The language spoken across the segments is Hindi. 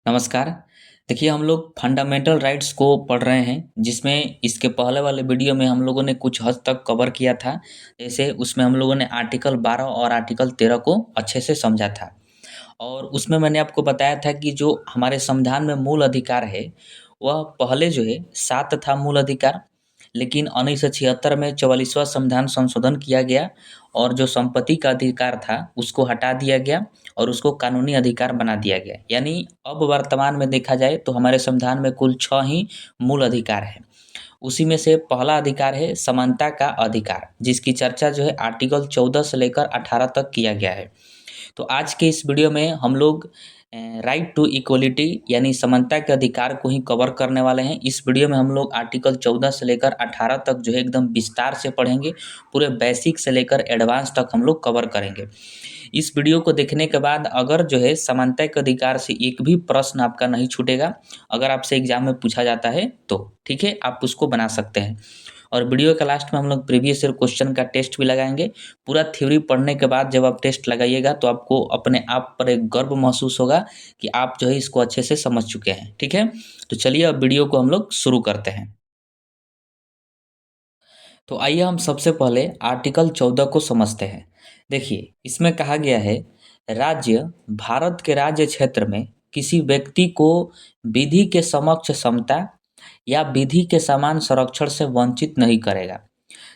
नमस्कार। देखिए हम लोग फंडामेंटल राइट्स को पढ़ रहे हैं जिसमें इसके पहले वाले वीडियो में हम लोगों ने कुछ हद तक कवर किया था। जैसे उसमें हम लोगों ने आर्टिकल 12 और आर्टिकल 13 को अच्छे से समझा था। और उसमें मैंने आपको बताया था कि जो हमारे संविधान में मूल अधिकार है, वह पहले जो है 7 था मूल अधिकार, लेकिन 1976 में 44वां संविधान संशोधन किया गया और जो संपत्ति का अधिकार था, उसको हटा दिया गया और उसको कानूनी अधिकार बना दिया गया। यानी अब वर्तमान में देखा जाए तो हमारे संविधान में कुल 6 ही मूल अधिकार हैं। उसी में से पहला अधिकार है समानता का अधिकार, जिसकी चर्चा जो है आर्टिकल 14 से लेकर 18 तक किया गया है। तो आज के इस वीडियो में हम लोग राइट टू इक्वलिटी यानी समानता के अधिकार को ही कवर करने वाले हैं। इस वीडियो में हम लोग आर्टिकल 14 से लेकर 18 तक जो है एकदम विस्तार से पढ़ेंगे। पूरे बेसिक से लेकर एडवांस तक हम लोग कवर करेंगे। इस वीडियो को देखने के बाद अगर जो है समानता के अधिकार से एक भी प्रश्न आपका नहीं छूटेगा, अगर आपसे एग्जाम में पूछा जाता है तो ठीक है, आप उसको बना सकते हैं। और वीडियो के लास्ट में हम लोग प्रीवियस ईयर क्वेश्चन का टेस्ट भी लगाएंगे। पूरा थ्योरी पढ़ने के बाद जब आप टेस्ट लगाइएगा तो आपको अपने आप पर एक गर्व महसूस होगा कि आप जो है इसको अच्छे से समझ चुके हैं। ठीक है, तो चलिए अब वीडियो को हम लोग शुरू करते हैं। तो आइए हम सबसे पहले आर्टिकल 14 को समझते हैं। देखिए इसमें कहा गया है, राज्य भारत के राज्य क्षेत्र में किसी व्यक्ति को विधि के समक्ष समता या विधि के समान संरक्षण से वंचित नहीं करेगा।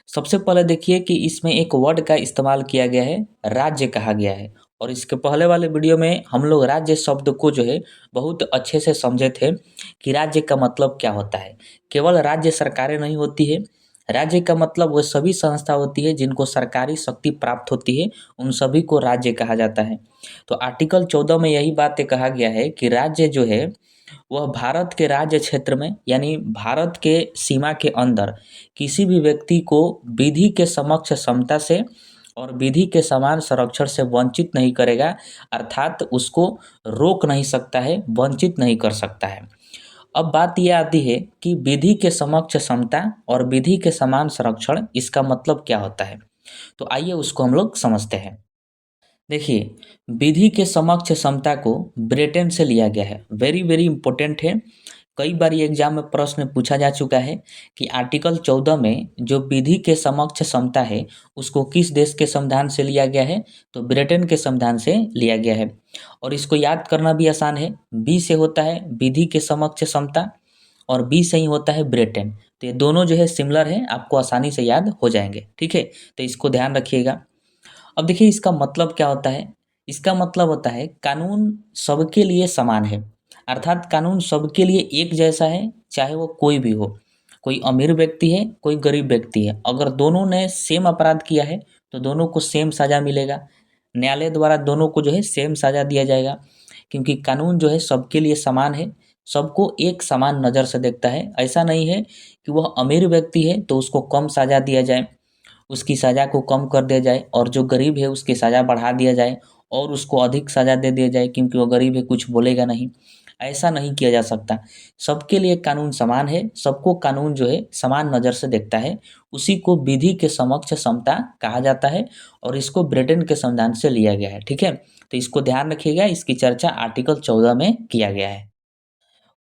सबसे पहले देखिए कि इसमें एक वर्ड का इस्तेमाल किया गया है, राज्य कहा गया है। और इसके पहले वाले वीडियो में हम लोग राज्य शब्द को जो है बहुत अच्छे से समझे थे कि राज्य का मतलब क्या होता है। केवल राज्य सरकारें नहीं होती है, राज्य का मतलब वह सभी संस्था होती है जिनको सरकारी शक्ति प्राप्त होती है, उन सभी को राज्य कहा जाता है। तो आर्टिकल 14 में यही बात कहा गया है कि राज्य जो है वह भारत के राज्य क्षेत्र में यानी भारत के सीमा के अंदर किसी भी व्यक्ति को विधि के समक्ष समता से और विधि के समान संरक्षण से वंचित नहीं करेगा, अर्थात उसको रोक नहीं सकता है, वंचित नहीं कर सकता है। अब बात यह आती है कि विधि के समक्ष समता और विधि के समान संरक्षण, इसका मतलब क्या होता है। तो आइए उसको हम लोग समझते हैं। देखिए, विधि के समक्ष समता को ब्रिटेन से लिया गया है। वेरी वेरी इंपॉर्टेंट है। कई बार ये एग्जाम में प्रश्न पूछा जा चुका है कि आर्टिकल 14 में जो विधि के समक्ष समता है उसको किस देश के संविधान से लिया गया है, तो ब्रिटेन के संविधान से लिया गया है। और इसको याद करना भी आसान है। बी से होता है विधि के समक्ष समता और बी से ही होता है ब्रिटेन। तो ये दोनों जो है सिमिलर है, आपको आसानी से याद हो जाएंगे। ठीक है, तो इसको ध्यान रखिएगा। अब देखिए इसका मतलब क्या होता है। इसका मतलब होता है कानून सबके लिए समान है, अर्थात कानून सबके लिए एक जैसा है, चाहे वो कोई भी हो। कोई अमीर व्यक्ति है, कोई गरीब व्यक्ति है, अगर दोनों ने सेम अपराध किया है तो दोनों को सेम सज़ा मिलेगा। न्यायालय द्वारा दोनों को जो है सेम सज़ा दिया जाएगा, क्योंकि कानून जो है सबके लिए समान है, सबको एक समान नज़र से देखता है। ऐसा नहीं है कि वह अमीर व्यक्ति है तो उसको कम सज़ा दिया जाए, उसकी सज़ा को कम कर दिया जाए, और जो गरीब है उसकी सज़ा बढ़ा दिया जाए और उसको अधिक सज़ा दे दिया जाए क्योंकि वो गरीब है, कुछ बोलेगा नहीं। ऐसा नहीं किया जा सकता। सबके लिए कानून समान है, सबको कानून जो है समान नज़र से देखता है। उसी को विधि के समक्ष समता कहा जाता है और इसको ब्रिटेन के संविधान से लिया गया है। ठीक है, तो इसको ध्यान रखिएगा, इसकी चर्चा आर्टिकल 14 में किया गया है।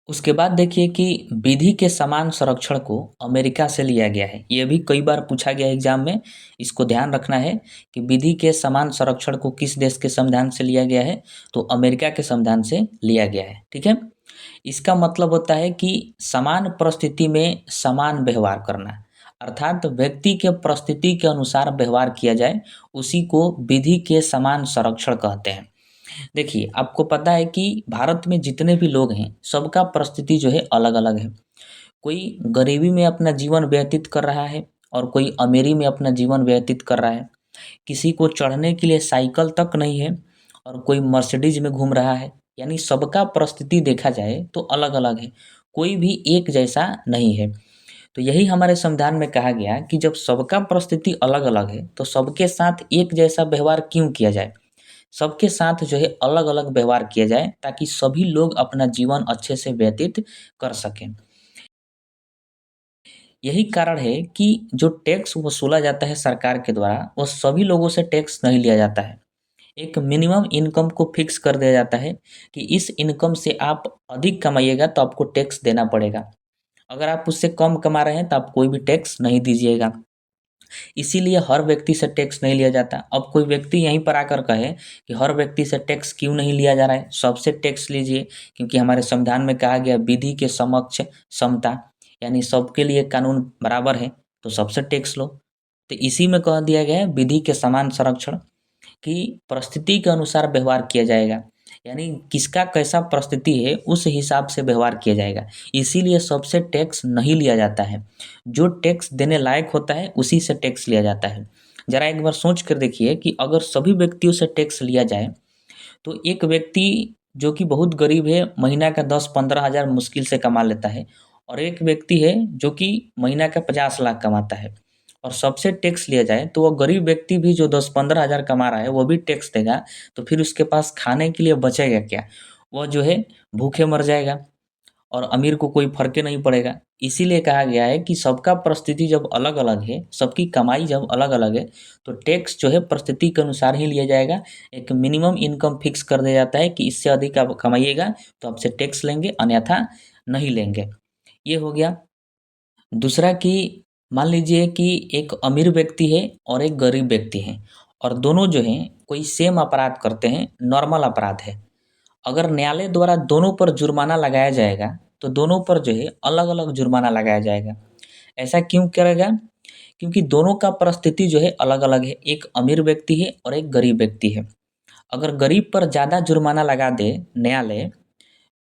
उसके बाद देखिए कि विधि के समान संरक्षण को अमेरिका से लिया गया है। ये भी कई बार पूछा गया एग्जाम में, इसको ध्यान रखना है कि विधि के समान संरक्षण को किस देश के संविधान से लिया गया है, तो अमेरिका के संविधान से लिया गया है। ठीक है, इसका मतलब होता है कि समान परिस्थिति में समान व्यवहार करना, अर्थात व्यक्ति के परिस्थिति के अनुसार व्यवहार किया जाए, उसी को विधि के समान संरक्षण कहते हैं। देखिए आपको पता है कि भारत में जितने भी लोग हैं सबका परिस्थिति जो है अलग-अलग है। कोई गरीबी में अपना जीवन व्यतीत कर रहा है और कोई अमीरी में अपना जीवन व्यतीत कर रहा है। किसी को चढ़ने के लिए साइकिल तक नहीं है और कोई मर्सिडीज में घूम रहा है। यानी सबका परिस्थिति देखा जाए तो अलग-अलग है, कोई भी एक जैसा नहीं है। तो यही हमारे संविधान में कहा गया कि जब सबका परिस्थिति अलग-अलग है तो सबके साथ एक जैसा व्यवहार क्यों किया जाए। सबके साथ जो है अलग-अलग व्यवहार किया जाए ताकि सभी लोग अपना जीवन अच्छे से व्यतीत कर सकें। यही कारण है कि जो टैक्स वसूला जाता है सरकार के द्वारा, वो सभी लोगों से टैक्स नहीं लिया जाता है। एक मिनिमम इनकम को फिक्स कर दिया जाता है कि इस इनकम से आप अधिक कमाइएगा तो आपको टैक्स देना पड़ेगा। अगर आप उससे कम कमा रहे हैं तो आप कोई भी टैक्स नहीं दीजिएगा। इसीलिए हर व्यक्ति से टैक्स नहीं लिया जाता। अब कोई व्यक्ति यहीं पर आकर कहे कि हर व्यक्ति से टैक्स क्यों नहीं लिया जा रहा है, सबसे टैक्स लीजिए, क्योंकि हमारे संविधान में कहा गया विधि के समक्ष समता, यानी सबके लिए कानून बराबर है, तो सबसे टैक्स लो। तो इसी में कह दिया गया है विधि के समान संरक्षण, कि परिस्थिति के अनुसार व्यवहार किया जाएगा, यानी किसका कैसा परिस्थिति है उस हिसाब से व्यवहार किया जाएगा। इसीलिए सबसे टैक्स नहीं लिया जाता है। जो टैक्स देने लायक होता है उसी से टैक्स लिया जाता है। ज़रा एक बार सोच कर देखिए कि अगर सभी व्यक्तियों से टैक्स लिया जाए तो एक व्यक्ति जो कि बहुत गरीब है महीना का 10-15 हज़ार मुश्किल से कमा लेता है, और एक व्यक्ति है जो कि महीना का 50 लाख कमाता है, और सबसे टैक्स लिया जाए तो वो गरीब व्यक्ति भी जो 10-15 हज़ार कमा रहा है वो भी टैक्स देगा, तो फिर उसके पास खाने के लिए बचेगा क्या? वह जो है भूखे मर जाएगा, और अमीर को कोई फ़र्क ही नहीं पड़ेगा। इसीलिए कहा गया है कि सबका परिस्थिति जब अलग-अलग है, सबकी कमाई जब अलग-अलग है, तो टैक्स जो है परिस्थिति के अनुसार ही लिया जाएगा। एक मिनिमम इनकम फिक्स कर दिया जाता है कि इससे अधिक आप कमाइएगा तो आपसे टैक्स लेंगे, अन्यथा नहीं लेंगे। ये हो गया। दूसरा कि मान लीजिए कि एक अमीर व्यक्ति है और एक गरीब व्यक्ति है, और दोनों जो हैं कोई सेम अपराध करते हैं, नॉर्मल अपराध है। अगर न्यायालय द्वारा दोनों पर जुर्माना लगाया जाएगा, तो दोनों पर जो है अलग-अलग जुर्माना लगाया जाएगा। ऐसा क्यों करेगा? क्योंकि दोनों का परिस्थिति जो है अलग-अलग है। एक अमीर व्यक्ति है और एक गरीब व्यक्ति है। अगर गरीब पर ज़्यादा जुर्माना लगा दे न्यायालय,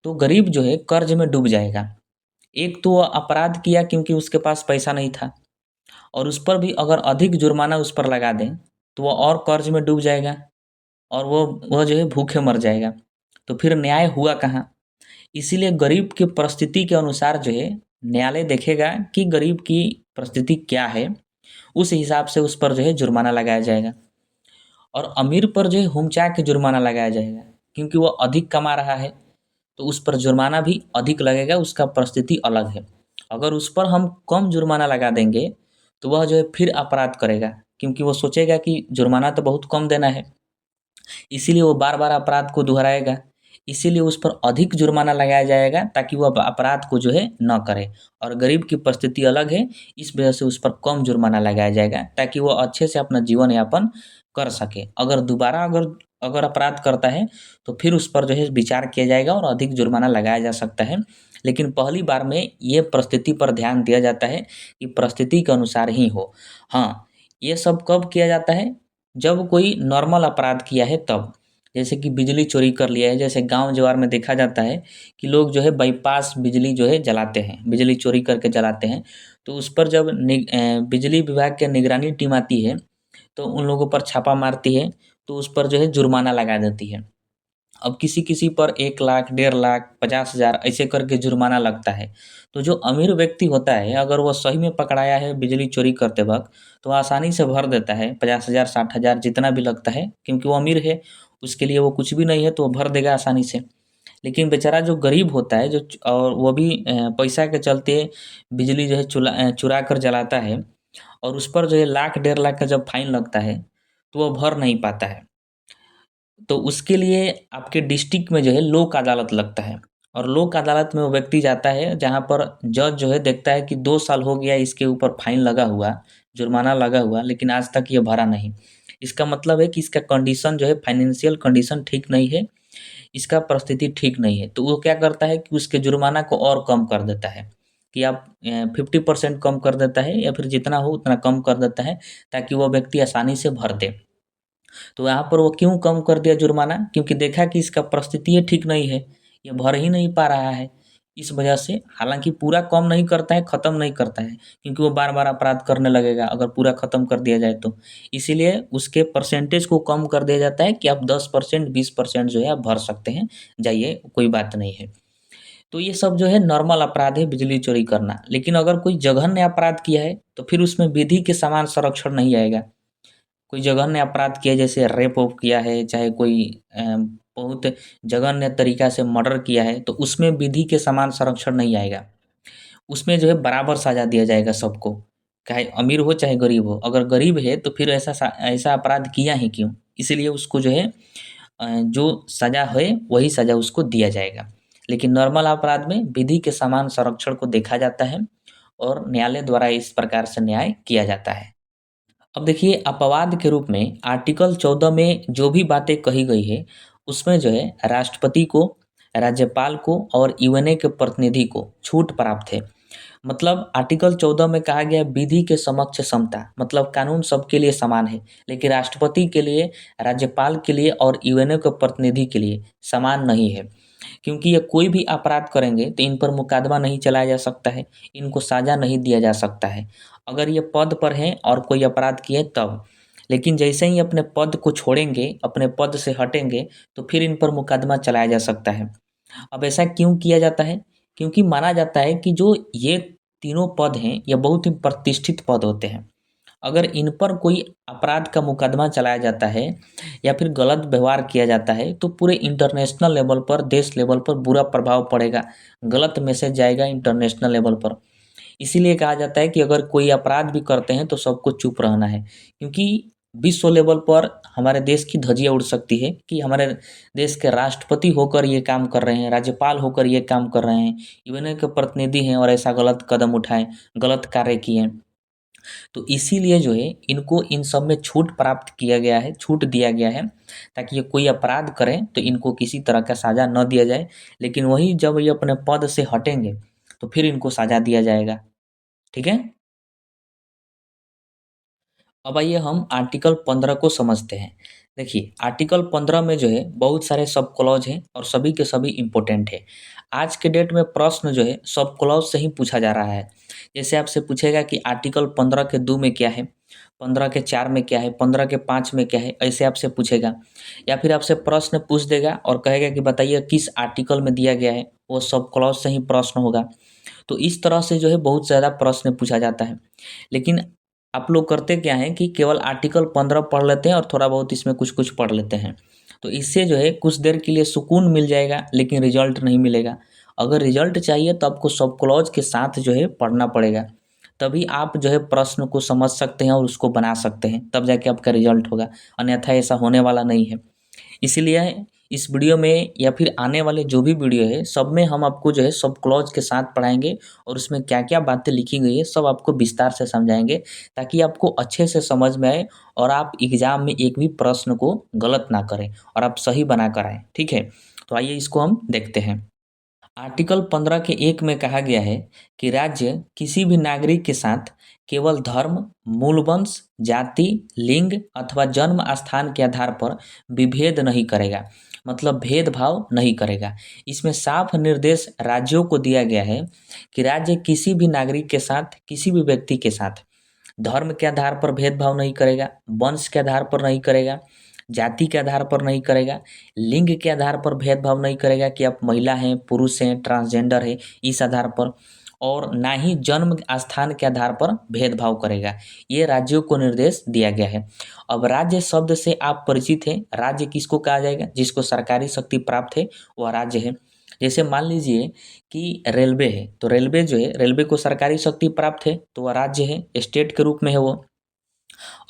तो गरीब जो है कर्ज में डूब जाएगा। एक तो वो अपराध किया क्योंकि उसके पास पैसा नहीं था, और उस पर भी अगर अधिक जुर्माना उस पर लगा दें, तो वो और कर्ज में डूब जाएगा, और वो जो है भूखे मर जाएगा। तो फिर न्याय हुआ कहाँ? इसीलिए गरीब की परिस्थिति के अनुसार जो है न्यायालय देखेगा कि गरीब की परिस्थिति क्या है, उस हिसाब से उस पर जो है जुर्माना लगाया जाएगा। और अमीर पर जो है हुमचा के जुर्माना लगाया जाएगा, क्योंकि वो अधिक कमा रहा है, तो उस पर जुर्माना भी अधिक लगेगा, उसका परिस्थिति अलग है। अगर उस पर हम कम जुर्माना लगा देंगे, तो वह जो है फिर अपराध करेगा, क्योंकि वो सोचेगा कि जुर्माना तो बहुत कम देना है, इसीलिए वो बार-बार अपराध को दोहराएगा। इसीलिए उस पर अधिक जुर्माना लगाया जाएगा ताकि वो अपराध को जो है न करे, और गरीब की परिस्थिति अलग है, इस वजह से उस पर कम जुर्माना लगाया जाएगा ताकि वो अच्छे से अपना जीवन यापन कर सके। अगर दोबारा अगर अगर अपराध करता है तो फिर उस पर जो है विचार किया जाएगा और अधिक जुर्माना लगाया जा सकता है। लेकिन पहली बार में ये परिस्थिति पर ध्यान दिया जाता है कि परिस्थिति के अनुसार ही हो। हाँ, ये सब कब किया जाता है? जब कोई नॉर्मल अपराध किया है तब। जैसे कि बिजली चोरी कर लिया है, जैसे गाँव जवार में देखा जाता है कि लोग जो है बाईपास बिजली जो है जलाते हैं, बिजली चोरी करके जलाते हैं। तो उस पर जब बिजली विभाग की निगरानी टीम आती है, तो उन लोगों पर छापा मारती है, तो उस पर जो है जुर्माना लगा देती है। अब किसी-किसी पर 1 लाख, 1.5 लाख, 50,000 ऐसे करके जुर्माना लगता है। तो जो अमीर व्यक्ति होता है, अगर वो सही में पकड़ाया है बिजली चोरी करते वक़्त, तो आसानी से भर देता है 50,000, 60,000 जितना भी लगता है, क्योंकि वो अमीर है, उसके लिए वो कुछ भी नहीं है, तो वो भर देगा आसानी से। लेकिन बेचारा जो गरीब होता है, जो और वो भी पैसा के चलते बिजली जो है चुरा कर जलाता है, और उस पर जो है लाख, 1.5 लाख का जब फाइन लगता है, तो वो भर नहीं पाता है। तो उसके लिए आपके डिस्ट्रिक्ट में जो है लोक अदालत लगता है, और लोक अदालत में वो व्यक्ति जाता है जहाँ पर जज जो है देखता है कि 2 साल हो गया इसके ऊपर फाइन लगा हुआ, जुर्माना लगा हुआ, लेकिन आज तक ये भरा नहीं। इसका मतलब है कि इसका कंडीशन जो है फाइनेंशियल कंडीशन ठीक नहीं है, इसका परिस्थिति ठीक नहीं है। तो वो क्या करता है कि उसके जुर्माना को और कम कर देता है, कि आप 50% कम कर देता है, या फिर जितना हो उतना कम कर देता है, ताकि वो व्यक्ति आसानी से भर दे। तो यहाँ पर वो क्यों कम कर दिया जुर्माना? क्योंकि देखा कि इसका परिस्थिति ही ठीक नहीं है, ये भर ही नहीं पा रहा है। इस वजह से हालाँकि पूरा कम नहीं करता है, ख़त्म नहीं करता है, क्योंकि वो बार-बार अपराध करने लगेगा अगर पूरा ख़त्म कर दिया जाए तो। इसीलिए उसके परसेंटेज को कम कर दिया जाता है कि आप 10%, 20% जो है आप भर सकते हैं, जाइए कोई बात नहीं है। तो ये सब जो है नॉर्मल अपराध है बिजली चोरी करना। लेकिन अगर कोई जघन्य अपराध किया है, तो फिर उसमें विधि के समान संरक्षण नहीं आएगा। कोई जघन्य अपराध किया जैसे रेप-वेप किया है, चाहे कोई बहुत जघन्य तरीका से मर्डर किया है, तो उसमें विधि के समान संरक्षण नहीं आएगा। उसमें जो है बराबर सज़ा दिया जाएगा सबको, चाहे अमीर हो चाहे गरीब हो। अगर गरीब है तो फिर ऐसा अपराध किया ही क्यों? इसीलिए उसको जो है जो सज़ा है वही सज़ा उसको दिया जाएगा। लेकिन नॉर्मल अपराध में विधि के समान संरक्षण को देखा जाता है और न्यायालय द्वारा इस प्रकार से न्याय किया जाता है। अब देखिए अपवाद के रूप में आर्टिकल 14 में जो भी बातें कही गई है, उसमें जो है राष्ट्रपति को, राज्यपाल को और यूएनए के प्रतिनिधि को छूट प्राप्त है। मतलब आर्टिकल 14 में कहा गया है विधि के समक्ष समता, मतलब कानून सबके लिए समान है, लेकिन राष्ट्रपति के लिए, राज्यपाल के लिए और यूएनए के प्रतिनिधि के लिए समान नहीं है। क्योंकि ये कोई भी अपराध करेंगे तो इन पर मुकदमा नहीं चलाया जा सकता है, इनको सज़ा नहीं दिया जा सकता है। अगर ये पद पर हैं और कोई अपराध किए तब। लेकिन जैसे ही अपने पद को छोड़ेंगे, अपने पद से हटेंगे, तो फिर इन पर मुकदमा चलाया जा सकता है। अब ऐसा क्यों किया जाता है? क्योंकि माना जाता है कि जो ये तीनों पद हैं, ये बहुत ही प्रतिष्ठित पद होते हैं। अगर इन पर कोई अपराध का मुकदमा चलाया जाता है या फिर गलत व्यवहार किया जाता है, तो पूरे इंटरनेशनल लेवल पर, देश लेवल पर बुरा प्रभाव पड़ेगा, गलत मैसेज जाएगा इंटरनेशनल लेवल पर। इसीलिए कहा जाता है कि अगर कोई अपराध भी करते हैं तो सबको चुप रहना है, क्योंकि विश्व लेवल पर हमारे देश की धज्जियाँ उड़ सकती है कि हमारे देश के राष्ट्रपति होकर ये काम कर रहे हैं, राज्यपाल होकर ये काम कर रहे हैं, यूएनए के प्रतिनिधि हैं और ऐसा गलत कदम उठाएँ, गलत कार्य किए। तो इसीलिए जो है इनको इन सब में छूट प्राप्त किया गया है, छूट दिया गया है, ताकि ये कोई अपराध करें तो इनको किसी तरह का सज़ा न दिया जाए। लेकिन वही जब ये अपने पद से हटेंगे तो फिर इनको सज़ा दिया जाएगा। ठीक है? अब आइए हम आर्टिकल 15 को समझते हैं। देखिए आर्टिकल 15 में जो है बहुत सारे सब क्लॉज हैं और सभी के सभी इम्पोर्टेंट है। आज के डेट में प्रश्न जो है सब क्लॉज से ही पूछा जा रहा है। जैसे आपसे पूछेगा कि आर्टिकल 15 के 2 में क्या है, 15 के 4 में क्या है, 15 के 5 में क्या है, ऐसे आपसे पूछेगा। या फिर आपसे प्रश्न पूछ देगा और कहेगा कि बताइए किस आर्टिकल में दिया गया है, वो सब क्लॉज से ही प्रश्न होगा। तो इस तरह से जो है बहुत ज़्यादा प्रश्न पूछा जाता है। लेकिन आप लोग करते क्या हैं कि केवल आर्टिकल 15 पढ़ लेते हैं और थोड़ा बहुत इसमें कुछ-कुछ पढ़ लेते हैं। तो इससे जो है कुछ देर के लिए सुकून मिल जाएगा, लेकिन रिज़ल्ट नहीं मिलेगा। अगर रिज़ल्ट चाहिए तो आपको सब क्लॉज के साथ जो है पढ़ना पड़ेगा। तभी आप जो है प्रश्न को समझ सकते हैं और उसको बना सकते हैं, तब जाके आपका रिज़ल्ट होगा। अन्यथा ऐसा होने वाला नहीं है। इसीलिए इस वीडियो में या फिर आने वाले जो भी वीडियो है, सब में हम आपको जो है सब क्लॉज के साथ पढ़ाएँगे और उसमें क्या-क्या बातें लिखी गई है, सब आपको विस्तार से समझाएँगे, ताकि आपको अच्छे से समझ में आए और आप एग्ज़ाम में एक भी प्रश्न को गलत ना करें और आप सही बना कर आएँ। ठीक है? तो आइए इसको हम देखते हैं। आर्टिकल 15 के 1 में कहा गया है कि राज्य किसी भी नागरिक के साथ केवल धर्म, मूल वंश, जाति, लिंग अथवा जन्म स्थान के आधार पर विभेद नहीं करेगा, मतलब भेदभाव नहीं करेगा। इसमें साफ निर्देश राज्यों को दिया गया है कि राज्य किसी भी नागरिक के साथ, किसी भी व्यक्ति के साथ धर्म के आधार पर भेदभाव नहीं करेगा, वंश के आधार पर नहीं करेगा, जाति के आधार पर नहीं करेगा, लिंग के आधार पर भेदभाव नहीं करेगा कि आप महिला हैं, पुरुष हैं, ट्रांसजेंडर है, इस आधार पर, और ना ही जन्म स्थान के आधार पर भेदभाव करेगा। ये राज्यों को निर्देश दिया गया है। अब राज्य शब्द से आप परिचित हैं। राज्य किसको कहा जाएगा? जिसको सरकारी शक्ति प्राप्त है वह राज्य है। जैसे मान लीजिए कि रेलवे है, तो रेलवे जो है, रेलवे को सरकारी शक्ति प्राप्त है तो वह राज्य है, स्टेट के रूप में है वो।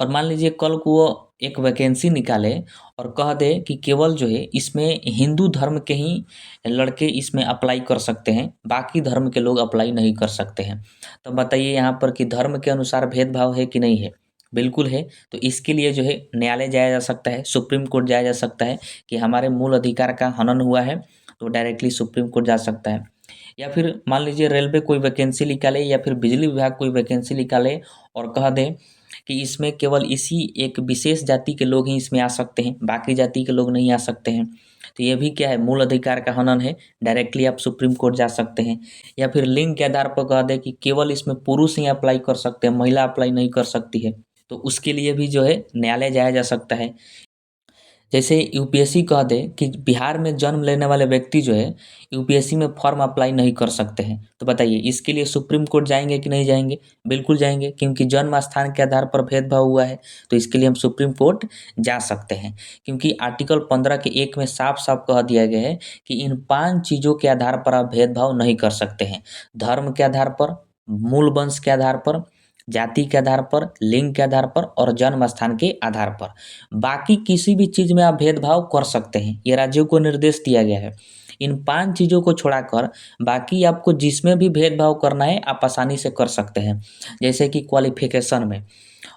और मान लीजिए कल को वो एक वैकेंसी निकाले और कह दे कि केवल जो है इसमें हिंदू धर्म के ही लड़के इसमें अप्लाई कर सकते हैं, बाकी धर्म के लोग अप्लाई नहीं कर सकते हैं। तो बताइए यहाँ पर कि धर्म के अनुसार भेदभाव है कि नहीं है? बिल्कुल है। तो इसके लिए जो है न्यायालय जाया जा सकता है, सुप्रीम कोर्ट जाया जा सकता है कि हमारे मूल अधिकार का हनन हुआ है, तो डायरेक्टली सुप्रीम कोर्ट जा सकता है। या फिर मान लीजिए रेलवे कोई वैकेंसी निकाले या फिर बिजली विभाग कोई वैकेंसी निकाले और कह दे कि इसमें केवल इसी एक विशेष जाति के लोग ही इसमें आ सकते हैं, बाकी जाति के लोग नहीं आ सकते हैं। तो ये भी क्या है? मूल अधिकार का हनन है, डायरेक्टली आप सुप्रीम कोर्ट जा सकते हैं। या फिर लिंग के आधार पर कह दें कि केवल इसमें पुरुष ही अप्लाई कर सकते हैं, महिला अप्लाई नहीं कर सकती है, तो उसके लिए भी जो है न्यायालय जाया जा सकता है। जैसे यूपीएससी कह दे कि बिहार में जन्म लेने वाले व्यक्ति जो है यूपीएससी में फॉर्म अप्लाई नहीं कर सकते हैं, तो बताइए इसके लिए सुप्रीम कोर्ट जाएंगे कि नहीं जाएंगे? बिल्कुल जाएंगे, क्योंकि जन्म स्थान के आधार पर भेदभाव हुआ है, तो इसके लिए हम सुप्रीम कोर्ट जा सकते हैं। क्योंकि आर्टिकल 15 के 1 में साफ साफ कह दिया गया है कि इन 5 चीज़ों के आधार पर आप भेदभाव नहीं कर सकते हैं। धर्म के आधार पर, मूल वंश के आधार पर, जाति के आधार पर, लिंग के आधार पर और जन्म स्थान के आधार पर। बाकी किसी भी चीज़ में आप भेदभाव कर सकते हैं, ये राज्यों को निर्देश दिया गया है। इन 5 चीज़ों को छोड़ाकर बाकी आपको जिसमें भी भेदभाव करना है आप आसानी से कर सकते हैं। जैसे कि क्वालिफ़िकेशन में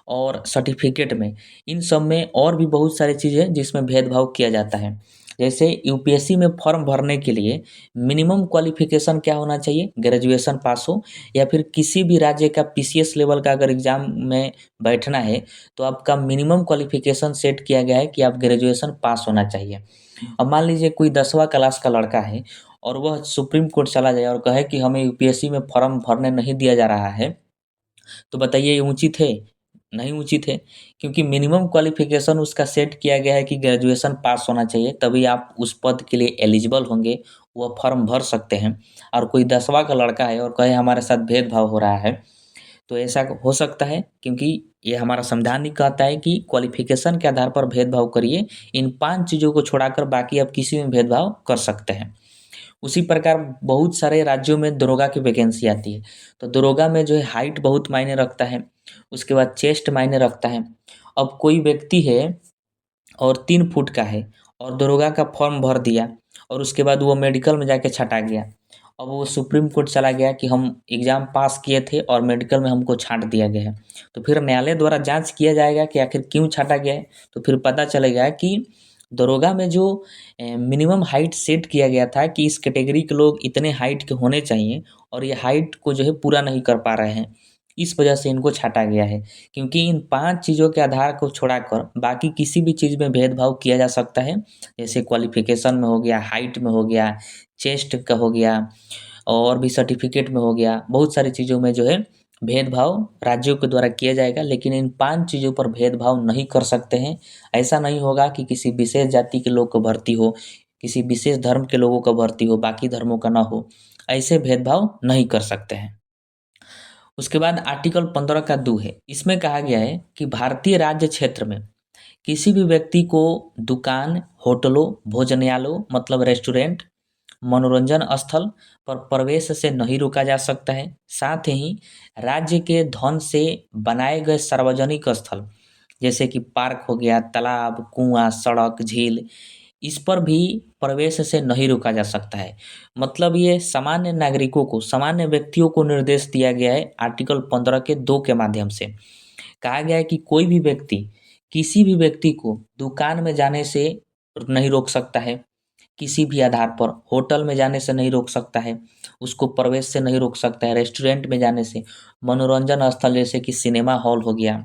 और सर्टिफ़िकेट में, इन सब में और भी बहुत सारी चीज़ें हैं जिसमें भेदभाव किया जाता है। जैसे यूपीएससी में फॉर्म भरने के लिए मिनिमम क्वालिफ़िकेशन क्या होना चाहिए? ग्रेजुएशन पास हो, या फिर किसी भी राज्य का पीसीएस लेवल का अगर एग्ज़ाम में बैठना है तो आपका मिनिमम क्वालिफ़िकेशन सेट किया गया है कि आप ग्रेजुएशन पास होना चाहिए। अब मान लीजिए कोई 10वां क्लास का लड़का है और वह सुप्रीम कोर्ट चला जाए और कहे कि हमें यूपीएससी में फॉर्म भरने नहीं दिया जा रहा है, तो बताइए ये उचित है? नहीं उचित है, क्योंकि मिनिमम क्वालिफ़िकेशन उसका सेट किया गया है कि ग्रेजुएशन पास होना चाहिए, तभी आप उस पद के लिए एलिजिबल होंगे, वह फॉर्म भर सकते हैं। और कोई 10वां का लड़का है और कहे हमारे साथ भेदभाव हो रहा है, तो ऐसा हो सकता है क्योंकि ये हमारा संविधान ही कहता है कि क्वालिफ़िकेशन के आधार पर भेदभाव करिए। इन 5 चीज़ों को छोड़ाकर बाकी आप किसी में भेदभाव कर सकते हैं। उसी प्रकार बहुत सारे राज्यों में दरोगा की वैकेंसी आती है, तो दरोगा में जो है हाइट बहुत मायने रखता है, उसके बाद चेस्ट मायने रखता है। अब कोई व्यक्ति है और 3 फुट का है और दरोगा का फॉर्म भर दिया और उसके बाद वो मेडिकल में जाके छँटा गया। अब वो सुप्रीम कोर्ट चला गया कि हम एग्ज़ाम पास किए थे और मेडिकल में हमको छाँट दिया गया है। तो फिर न्यायालय द्वारा जाँच किया जाएगा कि आखिर क्यों छाँटा गया है, तो फिर पता चलेगा कि दरोगा में जो मिनिमम हाइट सेट किया गया था कि इस कैटेगरी के लोग इतने हाइट के होने चाहिए और ये हाइट को जो है पूरा नहीं कर पा रहे हैं, इस वजह से इनको छाँटा गया है। क्योंकि इन 5 चीज़ों के आधार को छोड़ाकर बाकी किसी भी चीज़ में भेदभाव किया जा सकता है। जैसे क्वालिफ़िकेशन में हो गया, हाइट में हो गया, चेस्ट का हो गया और भी सर्टिफ़िकेट में हो गया, बहुत सारी चीज़ों में जो है भेदभाव राज्यों के द्वारा किया जाएगा, लेकिन इन 5 चीज़ों पर भेदभाव नहीं कर सकते हैं। ऐसा नहीं होगा कि किसी विशेष जाति के लोग को भर्ती हो, किसी विशेष धर्म के लोगों का भर्ती हो, बाकी धर्मों का ना हो, ऐसे भेदभाव नहीं कर सकते हैं। उसके बाद आर्टिकल 15 का 2 है, इसमें कहा गया है कि भारतीय राज्य क्षेत्र में किसी भी व्यक्ति को दुकान, होटलों, भोजनालयों मतलब रेस्टोरेंट, मनोरंजन स्थल पर प्रवेश से नहीं रोका जा सकता है। साथ ही राज्य के धन से बनाए गए सार्वजनिक स्थल जैसे कि पार्क हो गया, तालाब, कुआँ, सड़क, झील, इस पर भी प्रवेश से नहीं रोका जा सकता है। मतलब ये सामान्य नागरिकों को, सामान्य व्यक्तियों को निर्देश दिया गया है आर्टिकल 15 के 2 के माध्यम से। कहा गया है कि कोई भी व्यक्ति, किसी भी व्यक्ति को दुकान में जाने से नहीं रोक सकता है, किसी भी आधार पर, होटल में जाने से नहीं रोक सकता है, उसको प्रवेश से नहीं रोक सकता है, रेस्टोरेंट में जाने से, मनोरंजन स्थल जैसे कि सिनेमा हॉल हो गया,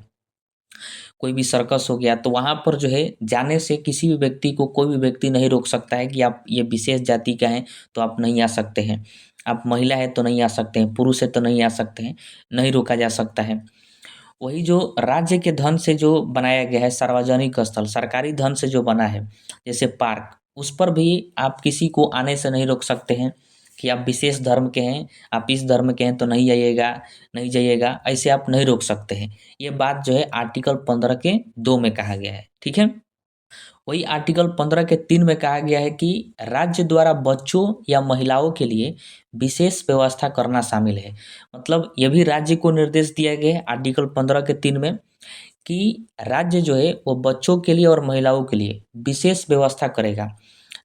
कोई भी सर्कस हो गया, तो वहाँ पर जो है जाने से किसी भी व्यक्ति को कोई भी व्यक्ति नहीं रोक सकता है कि आप ये विशेष जाति का हैं तो आप नहीं आ सकते हैं, आप महिला हैं तो नहीं आ सकते हैं, पुरुष हैं तो नहीं आ सकते हैं, नहीं रोका जा सकता है। वही जो राज्य के धन से जो बनाया गया है सार्वजनिक स्थल, सरकारी धन से जो बना है, जैसे पार्क, उस पर भी आप किसी को आने से नहीं रोक सकते हैं कि आप विशेष धर्म के हैं, आप इस धर्म के हैं तो नहीं जाइएगा, ऐसे आप नहीं रोक सकते हैं। ये बात जो है आर्टिकल 15 के 2 में कहा गया है, ठीक है? वही आर्टिकल 15 के 3 में कहा गया है कि राज्य द्वारा बच्चों या महिलाओं के लिए विशेष व्यवस्था करना शामिल है। मतलब ये भी राज्य को निर्देश दिया गया है आर्टिकल 15 के 3 में कि राज्य जो है वो बच्चों के लिए और महिलाओं के लिए विशेष व्यवस्था करेगा।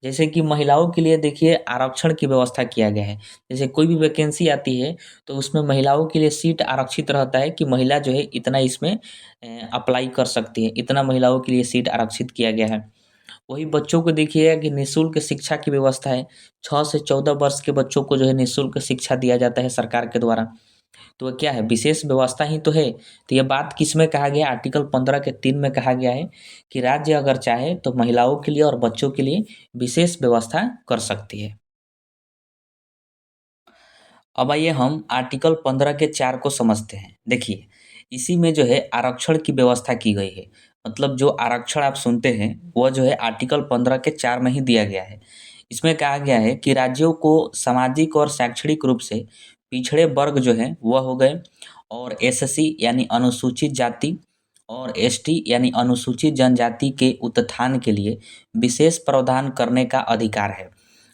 जैसे कि महिलाओं के लिए देखिए आरक्षण की व्यवस्था किया गया है। जैसे कोई भी वैकेंसी आती है तो उसमें महिलाओं के लिए सीट आरक्षित रहता है कि महिला जो है इतना इसमें अप्लाई कर सकती है, इतना महिलाओं के लिए सीट आरक्षित किया गया है। वही बच्चों को देखिएगा कि निःशुल्क शिक्षा की व्यवस्था है। 6 से 14 वर्ष के बच्चों को जो है निःशुल्क शिक्षा दिया जाता है सरकार के द्वारा। तो वो क्या है, विशेष व्यवस्था ही तो है। तो ये बात किसमें कहा गया है? आर्टिकल 15 के 3 में कहा गया है कि राज्य अगर चाहे तो महिलाओं के लिए और बच्चों के लिए विशेष व्यवस्था कर सकती है। अब आइए हम आर्टिकल 15 के 4 को समझते हैं। देखिए, इसी में जो है आरक्षण की व्यवस्था की गई है। मतलब जो आरक्षण आप सुनते हैं, वह जो है आर्टिकल 15 के 4 में ही दिया गया है। इसमें कहा गया है कि राज्यों को सामाजिक और शैक्षणिक रूप से पिछड़े वर्ग जो हैं, वह हो गए और एससी यानी अनुसूचित जाति और एसटी यानी अनुसूचित जनजाति के उत्थान के लिए विशेष प्रावधान करने का अधिकार है।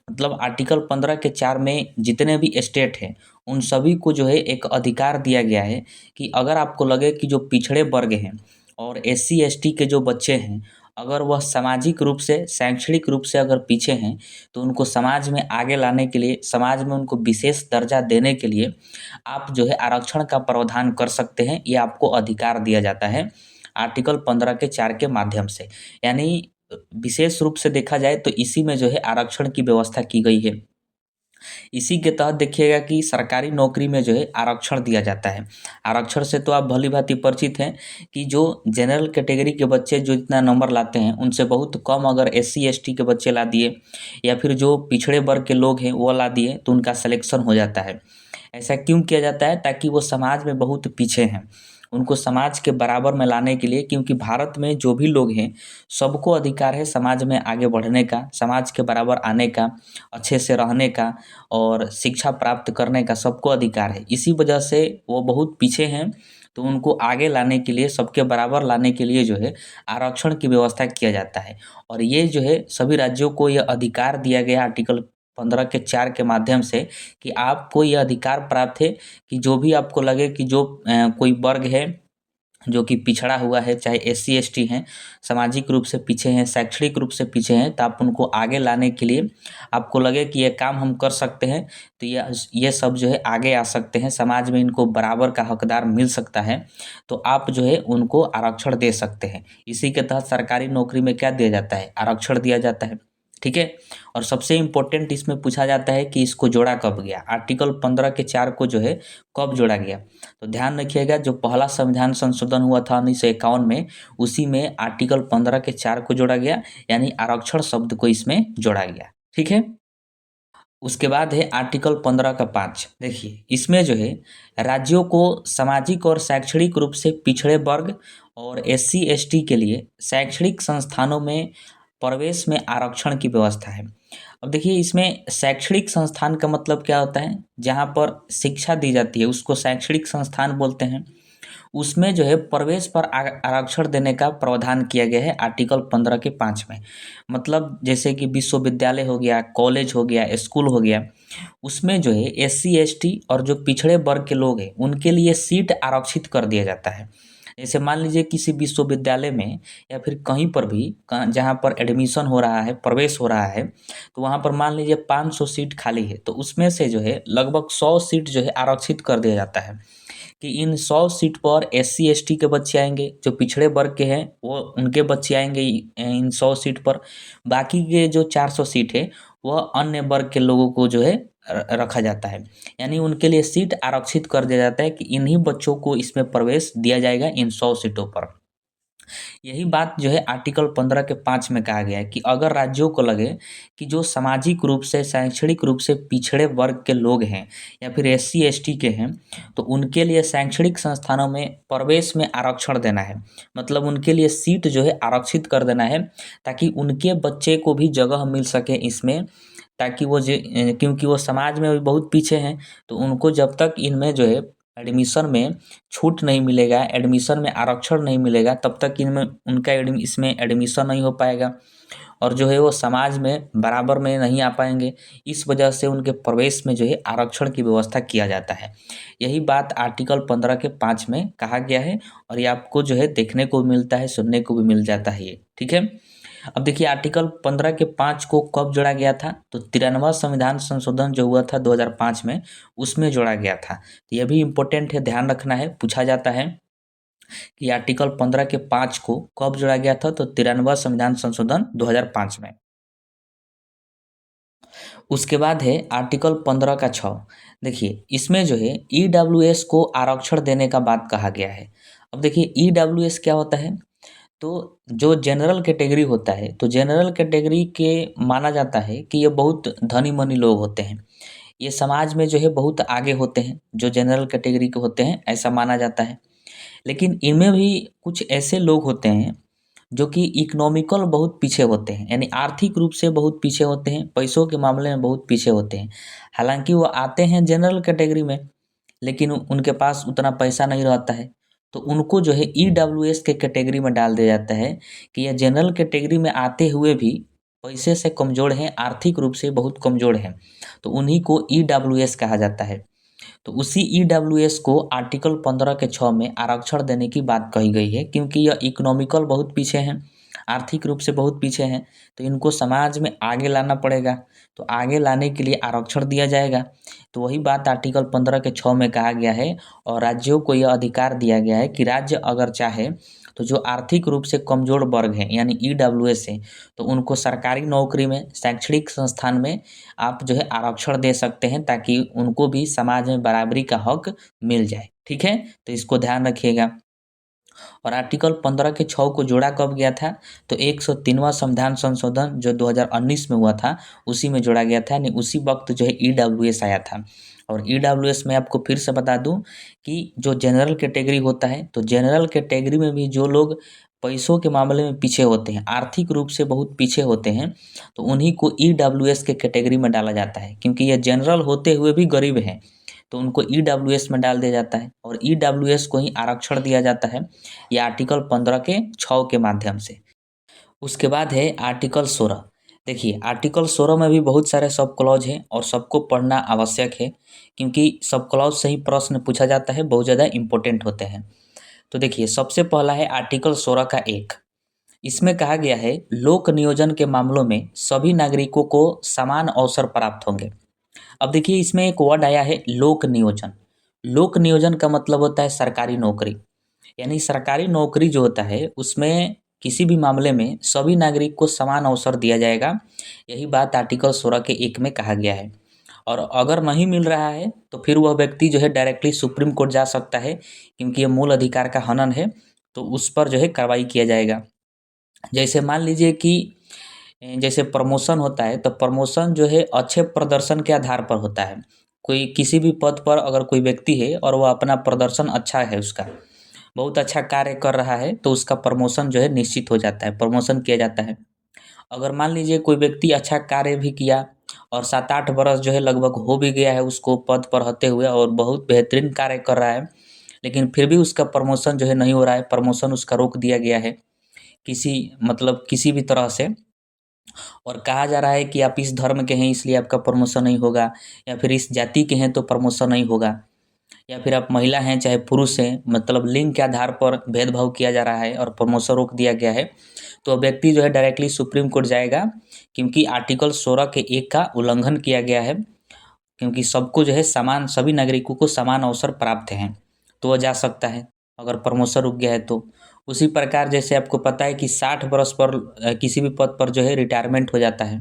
मतलब आर्टिकल 15 के 4 में जितने भी स्टेट हैं उन सभी को जो है एक अधिकार दिया गया है कि अगर आपको लगे कि जो पिछड़े वर्ग हैं और एससी एसटी के जो बच्चे हैं, अगर वह सामाजिक रूप से, शैक्षणिक रूप से अगर पीछे हैं, तो उनको समाज में आगे लाने के लिए, समाज में उनको विशेष दर्जा देने के लिए आप जो है आरक्षण का प्रावधान कर सकते हैं। ये आपको अधिकार दिया जाता है आर्टिकल 15 के 4 के माध्यम से। यानी विशेष रूप से देखा जाए तो इसी में जो है आरक्षण की व्यवस्था की गई है। इसी के तहत देखिएगा कि सरकारी नौकरी में जो है आरक्षण दिया जाता है। आरक्षण से तो आप भली-भाँति परिचित हैं कि जो जनरल कैटेगरी के बच्चे जो इतना नंबर लाते हैं, उनसे बहुत कम अगर एससी एसटी के बच्चे ला दिए या फिर जो पिछड़े वर्ग के लोग हैं वो ला दिए, तो उनका सिलेक्शन हो जाता है। ऐसा क्यों किया जाता है? ताकि वो समाज में बहुत पीछे हैं, उनको समाज के बराबर में लाने के लिए, क्योंकि भारत में जो भी लोग हैं, सबको अधिकार है समाज में आगे बढ़ने का, समाज के बराबर आने का, अच्छे से रहने का और शिक्षा प्राप्त करने का सबको अधिकार है। इसी वजह से वो बहुत पीछे हैं, तो उनको आगे लाने के लिए, सबके बराबर लाने के लिए जो है आरक्षण की व्यवस्था किया जाता है। और ये जो है सभी राज्यों को यह अधिकार दिया गया आर्टिकल 15 के 4 के माध्यम से कि आपको यह अधिकार प्राप्त है कि जो भी आपको लगे कि जो कोई वर्ग है जो कि पिछड़ा हुआ है, चाहे एससी एसटी हैं, सामाजिक रूप से पीछे हैं, शैक्षणिक रूप से पीछे हैं, तो आप उनको आगे लाने के लिए आपको लगे कि ये काम हम कर सकते हैं, तो ये सब जो है आगे आ सकते हैं, समाज में इनको बराबर का हकदार मिल सकता है, तो आप जो है उनको आरक्षण दे सकते हैं। इसी के तहत सरकारी नौकरी में क्या दिया जाता है? आरक्षण दिया जाता है। ठीक है। और सबसे इम्पोर्टेंट इसमें पूछा जाता है कि इसको जोड़ा कब गया? आर्टिकल 15 के 4 को जो है कब जोड़ा गया? तो ध्यान रखिएगा, जो पहला संविधान संशोधन हुआ था 1951 में, उसी में आर्टिकल 15 के 4 को जोड़ा गया, यानी आरक्षण शब्द को इसमें जोड़ा गया। ठीक है। उसके बाद है आर्टिकल 15 का 5। देखिए, इसमें जो है राज्यों को सामाजिक और शैक्षणिक रूप से पिछड़े वर्ग और एससी एसटी के लिए शैक्षणिक संस्थानों में प्रवेश में आरक्षण की व्यवस्था है। अब देखिए, इसमें शैक्षणिक संस्थान का मतलब क्या होता है? जहाँ पर शिक्षा दी जाती है उसको शैक्षणिक संस्थान बोलते हैं। उसमें जो है प्रवेश पर आरक्षण देने का प्रावधान किया गया है आर्टिकल 15 के 5 में। मतलब जैसे कि विश्वविद्यालय हो गया, कॉलेज हो गया, स्कूल हो गया, उसमें जो है एससी एसटी और जो पिछड़े वर्ग के लोग हैं उनके लिए सीट आरक्षित कर दिया जाता है। जैसे मान लीजिए किसी विश्वविद्यालय में या फिर कहीं पर भी जहाँ पर एडमिशन हो रहा है, प्रवेश हो रहा है, तो वहाँ पर मान लीजिए 500 सीट खाली है, तो उसमें से जो है लगभग 100 सीट जो है आरक्षित कर दिया जाता है कि इन 100 सीट पर एससी एसटी के बच्चे आएंगे, जो पिछड़े वर्ग के हैं वो उनके बच्चे आएंगे इन 100 सीट पर। बाकी के जो 400 सीट है वह अन्य वर्ग के लोगों को जो है रखा जाता है। यानी उनके लिए सीट आरक्षित कर दिया जाता है कि इन्हीं बच्चों को इसमें प्रवेश दिया जाएगा इन 100 सीटों पर। यही बात जो है आर्टिकल 15 के 5 में कहा गया है कि अगर राज्यों को लगे कि जो सामाजिक रूप से, शैक्षणिक रूप से पिछड़े वर्ग के लोग हैं या फिर एससी एसटी के हैं, तो उनके लिए शैक्षणिक संस्थानों में प्रवेश में आरक्षण देना है। मतलब उनके लिए सीट जो है आरक्षित कर देना है, ताकि उनके बच्चे को भी जगह मिल सके इसमें, ताकि वो क्योंकि वो समाज में भी बहुत पीछे हैं, तो उनको जब तक इनमें जो है एडमिशन में छूट नहीं मिलेगा, एडमिशन में आरक्षण नहीं मिलेगा, तब तक इनमें उनका इसमें एडमिशन नहीं हो पाएगा और जो है वो समाज में बराबर में नहीं आ पाएंगे। इस वजह से उनके प्रवेश में जो है आरक्षण की व्यवस्था किया जाता है। यही बात आर्टिकल 15 के 5 में कहा गया है और ये आपको जो है देखने को मिलता है, सुनने को भी मिल जाता है ये। ठीक है। अब देखिए, आर्टिकल 15 के 5 को कब जोड़ा गया था? तो 93वां संविधान संशोधन जो हुआ था 2005 में, उसमें जोड़ा गया था। तो यह भी इम्पोर्टेंट है, ध्यान रखना है, पूछा जाता है कि आर्टिकल 15 के 5 को कब जोड़ा गया था? तो 93वां संविधान संशोधन 2005 में। उसके बाद है आर्टिकल 15 का 6। देखिए, इसमें जो है ईडब्ल्यूएस को आरक्षण देने का बात कहा गया है। अब देखिए, ईडब्ल्यूएस क्या होता है? तो जो जनरल कैटेगरी होता है, तो जनरल कैटेगरी के माना जाता है कि ये बहुत धनी-मनी लोग होते हैं। ये समाज में जो है बहुत आगे होते हैं, जो जनरल कैटेगरी के होते हैं, ऐसा माना जाता है। लेकिन इनमें भी कुछ ऐसे लोग होते हैं जो कि इकोनॉमिकल बहुत पीछे होते हैं, यानी आर्थिक रूप से बहुत पीछे होते हैं, पैसों के मामले में बहुत पीछे होते हैं। हालाँकि वो आते हैं जनरल कैटेगरी में, लेकिन उनके पास उतना पैसा नहीं रहता है, तो उनको जो है ईडब्ल्यूएस के कैटेगरी में डाल दिया जाता है कि ये जनरल कैटेगरी में आते हुए भी पैसे से कमज़ोर हैं, आर्थिक रूप से बहुत कमज़ोर हैं, तो उन्हीं को ईडब्ल्यूएस कहा जाता है। तो उसी ईडब्ल्यूएस को आर्टिकल 15 के 6 में आरक्षण देने की बात कही गई है, क्योंकि यह इकोनॉमिकल बहुत पीछे हैं, आर्थिक रूप से बहुत पीछे हैं, तो इनको समाज में आगे लाना पड़ेगा। तो आगे लाने के लिए आरक्षण दिया जाएगा। तो वही बात आर्टिकल 15 के 6 में कहा गया है, और राज्यों को यह अधिकार दिया गया है कि राज्य अगर चाहे तो जो आर्थिक रूप से कमज़ोर वर्ग हैं यानी ईडब्ल्यूएस है, तो उनको सरकारी नौकरी में, शैक्षणिक संस्थान में आप जो है आरक्षण दे सकते हैं, ताकि उनको भी समाज में बराबरी का हक मिल जाए। ठीक है, तो इसको ध्यान रखिएगा। और आर्टिकल 15 के 6 को जोड़ा कब गया था? तो 103वां संविधान संशोधन जो 2019 में हुआ था, उसी में जोड़ा गया था, यानी उसी वक्त जो है ईडब्ल्यूएस आया था। और ईडब्ल्यूएस में आपको फिर से बता दूं कि जो जनरल कैटेगरी होता है, तो जनरल कैटेगरी में भी जो लोग पैसों के मामले में पीछे होते हैं, आर्थिक रूप से बहुत पीछे होते हैं, तो उन्हीं को ईडब्ल्यूएस के कैटेगरी में डाला जाता है, क्योंकि ये जनरल होते हुए भी गरीब हैं, तो उनको ईडब्ल्यूएस में डाल दिया जाता है, और ईडब्ल्यूएस को ही आरक्षण दिया जाता है, ये आर्टिकल 15 के 6 के माध्यम से। उसके बाद है आर्टिकल 16। देखिए, आर्टिकल 16 में भी बहुत सारे सब क्लॉज हैं, और सबको पढ़ना आवश्यक है, क्योंकि सब क्लॉज से ही प्रश्न पूछा जाता है, बहुत ज़्यादा इंपॉर्टेंट होते हैं। तो देखिए, सबसे पहला है आर्टिकल 16 का 1। इसमें कहा गया है, लोक नियोजन के मामलों में सभी नागरिकों को समान अवसर प्राप्त होंगे। अब देखिए, इसमें एक वर्ड आया है लोक नियोजन। लोक नियोजन का मतलब होता है सरकारी नौकरी, यानी सरकारी नौकरी जो होता है उसमें किसी भी मामले में सभी नागरिक को समान अवसर दिया जाएगा। यही बात आर्टिकल 16 के 1 में कहा गया है। और अगर नहीं मिल रहा है तो फिर वह व्यक्ति जो है डायरेक्टली सुप्रीम कोर्ट जा सकता है, क्योंकि ये मूल अधिकार का हनन है, तो उस पर जो है कार्रवाई किया जाएगा। जैसे मान लीजिए कि जैसे प्रमोशन होता है, तो प्रमोशन जो है अच्छे प्रदर्शन के आधार पर होता है। कोई किसी भी पद पर अगर कोई व्यक्ति है और वह अपना प्रदर्शन अच्छा है, उसका बहुत अच्छा कार्य कर रहा है, तो उसका प्रमोशन जो है निश्चित हो जाता है, प्रमोशन किया जाता है। अगर मान लीजिए कोई व्यक्ति अच्छा कार्य भी किया और 7-8 बरस जो है लगभग हो भी गया है उसको पद पर रहते हुए, और बहुत बेहतरीन कार्य कर रहा है, लेकिन फिर भी उसका प्रमोशन जो है नहीं हो रहा है, प्रमोशन उसका रोक दिया गया है किसी मतलब किसी भी तरह से, और कहा जा रहा है कि आप इस धर्म के हैं इसलिए आपका प्रमोशन नहीं होगा, या फिर इस जाति के हैं तो प्रमोशन नहीं होगा, या फिर आप महिला हैं चाहे पुरुष हैं, मतलब लिंग के आधार पर भेदभाव किया जा रहा है और प्रमोशन रोक दिया गया है, तो व्यक्ति जो है डायरेक्टली सुप्रीम कोर्ट जाएगा, क्योंकि आर्टिकल 16 के 1 का उल्लंघन किया गया है, क्योंकि सबको जो है समान, सभी नागरिकों को समान अवसर प्राप्त हैं, तो वह जा सकता है अगर प्रमोशन रुक गया है तो। उसी प्रकार जैसे आपको पता है कि 60 वर्ष पर किसी भी पद पर जो है रिटायरमेंट हो जाता है,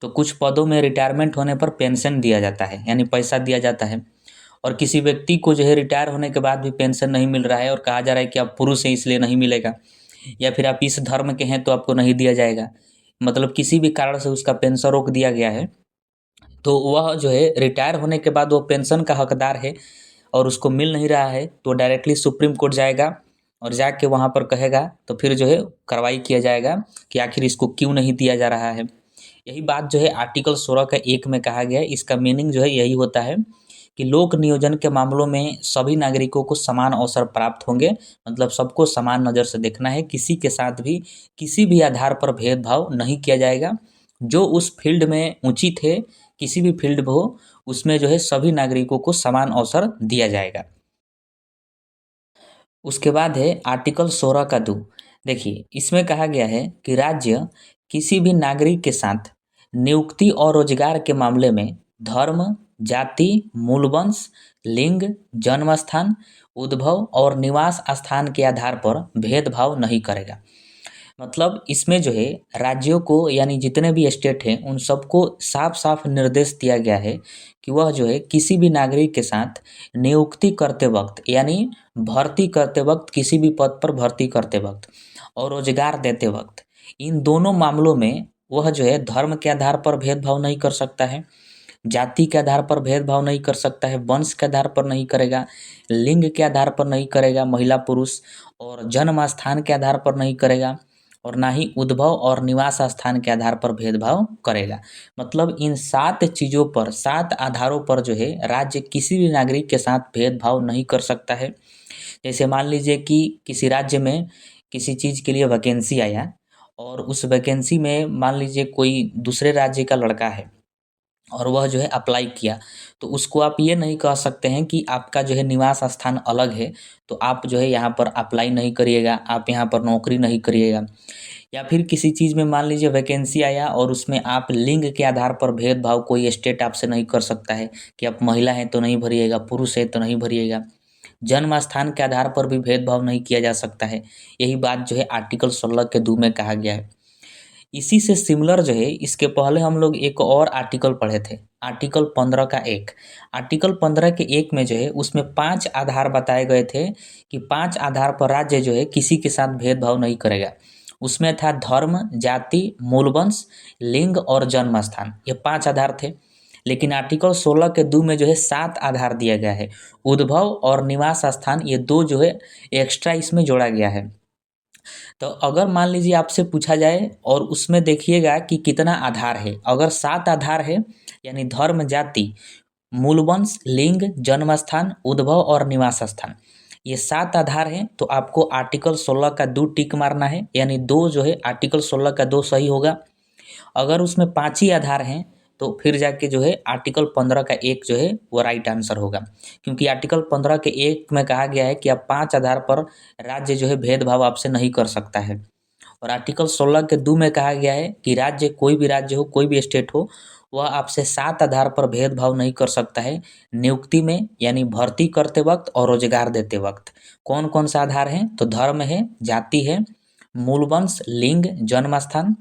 तो कुछ पदों में रिटायरमेंट होने पर पेंशन दिया जाता है, यानी पैसा दिया जाता है। और किसी व्यक्ति को जो है रिटायर होने के बाद भी पेंशन नहीं मिल रहा है, और कहा जा रहा है कि आप पुरुष हैं इसलिए नहीं मिलेगा, या फिर आप इस धर्म के हैं तो आपको नहीं दिया जाएगा, मतलब किसी भी कारण से उसका पेंशन रोक दिया गया है, तो वह जो है रिटायर होने के बाद वो पेंशन का हकदार है और उसको मिल नहीं रहा है, तो डायरेक्टली सुप्रीम कोर्ट जाएगा, और जाके वहाँ पर कहेगा, तो फिर जो है कार्रवाई किया जाएगा कि आखिर इसको क्यों नहीं दिया जा रहा है। यही बात जो है आर्टिकल 16 का 1 में कहा गया है। इसका मीनिंग जो है यही होता है कि लोक नियोजन के मामलों में सभी नागरिकों को समान अवसर प्राप्त होंगे, मतलब सबको समान नज़र से देखना है, किसी के साथ भी किसी भी आधार पर भेदभाव नहीं किया जाएगा। जो उस फील्ड में उचित है, किसी भी फील्ड में हो, उसमें जो है सभी नागरिकों को समान अवसर दिया जाएगा। उसके बाद है आर्टिकल 16 का 2। देखिए, इसमें कहा गया है कि राज्य किसी भी नागरिक के साथ नियुक्ति और रोजगार के मामले में धर्म, जाति, मूलवंश, लिंग, जन्मस्थान, उद्भव और निवास स्थान के आधार पर भेदभाव नहीं करेगा। मतलब इसमें जो है राज्यों को, यानी जितने भी स्टेट हैं उन सबको साफ साफ निर्देश दिया गया है कि वह जो है किसी भी नागरिक के साथ नियुक्ति करते वक्त, यानी भर्ती करते वक्त, किसी भी पद पर भर्ती करते वक्त और रोजगार देते वक्त, इन दोनों मामलों में वह जो है धर्म के आधार पर भेदभाव नहीं कर सकता है, जाति के आधार पर भेदभाव नहीं कर सकता है, वंश के आधार पर नहीं करेगा, लिंग के आधार पर नहीं करेगा, महिला पुरुष, और जन्म स्थान के आधार पर नहीं करेगा, और ना ही उद्भव और निवास स्थान के आधार पर भेदभाव करेगा। मतलब इन 7 चीज़ों पर, 7 आधारों पर जो है राज्य किसी भी नागरिक के साथ भेदभाव नहीं कर सकता है। जैसे मान लीजिए कि किसी राज्य में किसी चीज़ के लिए वैकेंसी आया, और उस वैकेंसी में मान लीजिए कोई दूसरे राज्य का लड़का है, और वह जो है अप्लाई किया, तो उसको आप ये नहीं कह सकते हैं कि आपका जो है निवास स्थान अलग है, तो आप जो है यहाँ पर अप्लाई नहीं करिएगा, आप यहाँ पर नौकरी नहीं करिएगा। या फिर किसी चीज़ में मान लीजिए वैकेंसी आया और उसमें आप लिंग के आधार पर भेदभाव कोई स्टेट आपसे नहीं कर सकता है कि आप महिला हैं तो नहीं भरिएगा, पुरुष है तो नहीं भरिएगा। जन्म स्थान के आधार पर भी भेदभाव नहीं किया जा सकता है। यही बात जो है आर्टिकल 16 के 2 में कहा गया है। इसी से सिमिलर जो है इसके पहले हम लोग एक और आर्टिकल पढ़े थे, आर्टिकल 15 का 1। आर्टिकल 15 के 1 में जो है उसमें 5 आधार बताए गए थे कि 5 आधार पर राज्य जो है किसी के साथ भेदभाव नहीं करेगा। उसमें था धर्म, जाति, मूलवंश, लिंग और जन्म स्थान, ये 5 आधार थे। लेकिन आर्टिकल 16 के 2 में जो है 7 आधार दिया गया है। उद्भव और निवास स्थान, ये 2 जो है एक्स्ट्रा इसमें जोड़ा गया है। तो अगर मान लीजिए आपसे पूछा जाए और उसमें देखिएगा कि कितना आधार है, अगर 7 आधार है यानी धर्म, जाति, मूलवंश, लिंग, जन्म स्थान, उद्भव और निवास स्थान, ये 7 आधार हैं, तो आपको आर्टिकल 16 का 2 टिक मारना है, यानी 2 जो है आर्टिकल 16 का 2 सही होगा। अगर उसमें 5 ही आधार हैं तो फिर जाके जो है आर्टिकल 15 का 1 जो है वो राइट आंसर होगा, क्योंकि आर्टिकल 15 के 1 में कहा गया है कि आप 5 आधार पर राज्य जो है भेदभाव आपसे नहीं कर सकता है। और आर्टिकल 16 के 2 में कहा गया है कि राज्य, कोई भी राज्य हो, कोई भी स्टेट हो, वह आपसे 7 आधार पर भेदभाव नहीं कर सकता है नियुक्ति में, यानी भर्ती करते वक्त और रोजगार देते वक्त। कौन कौन सा आधार है? तो धर्म है, जाति है, मूलवंश, लिंग, जन्म स्थान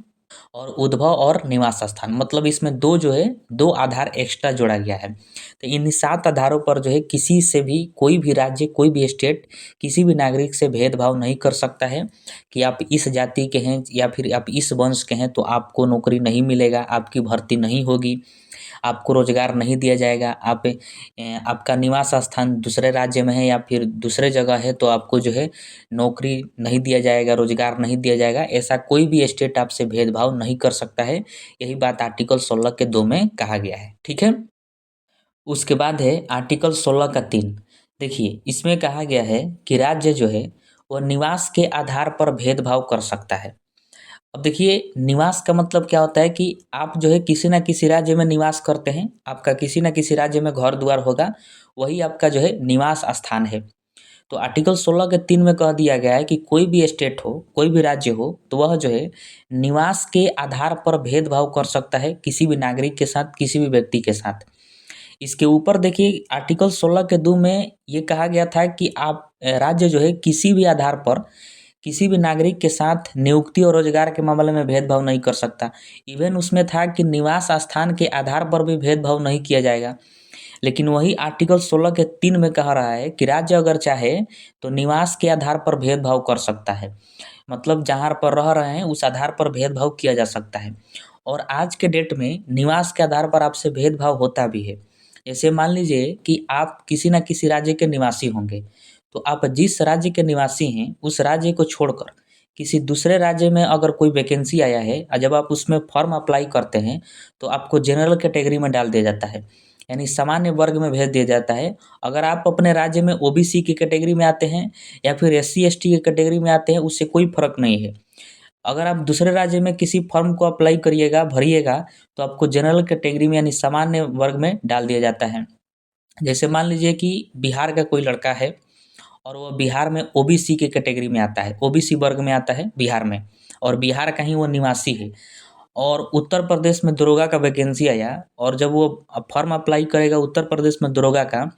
और उद्भव और निवास स्थान, मतलब इसमें 2 जो है 2 आधार एक्स्ट्रा जोड़ा गया है। तो इन 7 आधारों पर जो है किसी से भी, कोई भी राज्य, कोई भी स्टेट किसी भी नागरिक से भेदभाव नहीं कर सकता है कि आप इस जाति के हैं या फिर आप इस वंश के हैं तो आपको नौकरी नहीं मिलेगा, आपकी भर्ती नहीं होगी, आपको रोजगार नहीं दिया जाएगा। आपका निवास स्थान दूसरे राज्य में है या फिर दूसरे जगह है तो आपको जो है नौकरी नहीं दिया जाएगा, रोजगार नहीं दिया जाएगा। ऐसा कोई भी स्टेट आपसे भेदभाव नहीं कर सकता है। यही बात आर्टिकल 16 के 2 में कहा गया है। ठीक है। उसके बाद है आर्टिकल 16 का 3। देखिए इसमें कहा गया है कि राज्य जो है वह निवास के आधार पर भेदभाव कर सकता है। अब देखिए निवास का मतलब क्या होता है कि आप जो है किसी न किसी राज्य में निवास करते हैं, आपका किसी न किसी राज्य में घर द्वार होगा, वही आपका जो है निवास स्थान है। तो आर्टिकल 16 के 3 में कह दिया गया है कि कोई भी स्टेट हो, कोई भी राज्य हो, तो वह जो है निवास के आधार पर भेदभाव कर सकता है किसी भी नागरिक के साथ, किसी भी व्यक्ति के साथ। इसके ऊपर देखिए आर्टिकल 16 के 2 में ये कहा गया था कि आप राज्य जो है किसी भी आधार पर किसी भी नागरिक के साथ नियुक्ति और रोजगार के मामले में भेदभाव नहीं कर सकता। इवन उसमें था कि निवास स्थान के आधार पर भी भेदभाव नहीं किया जाएगा। लेकिन वही आर्टिकल 16 के 3 में कह रहा है कि राज्य अगर चाहे तो निवास के आधार पर भेदभाव कर सकता है। मतलब जहाँ पर रह रहे हैं उस आधार पर भेदभाव किया जा सकता है। और आज के डेट में निवास के आधार पर आपसे भेदभाव होता भी है। जैसे मान लीजिए कि आप किसी न किसी राज्य के निवासी होंगे, तो आप जिस राज्य के निवासी हैं उस राज्य को छोड़कर किसी दूसरे राज्य में अगर कोई वैकेंसी आया है और जब आप उसमें फॉर्म अप्लाई करते हैं तो आपको जनरल कैटेगरी में डाल दिया जाता है, यानी सामान्य वर्ग में भेज दिया जाता है। अगर आप अपने राज्य में ओबीसी की कैटेगरी में आते हैं या फिर एससी एसटी की कैटेगरी में आते हैं, उससे कोई फर्क नहीं है। अगर आप दूसरे राज्य में किसी फॉर्म को अप्लाई करिएगा, भरिएगा, तो आपको जनरल कैटेगरी में यानी सामान्य वर्ग में डाल दिया जाता है। जैसे मान लीजिए कि बिहार का कोई लड़का है और वो बिहार में ओबीसी की कैटेगरी में आता है, ओबीसी वर्ग में आता है बिहार में, और बिहार का ही वो निवासी है। और उत्तर प्रदेश में दरोगा का वैकेंसी आया और जब वो फॉर्म अप्लाई करेगा उत्तर प्रदेश में दरोगा का,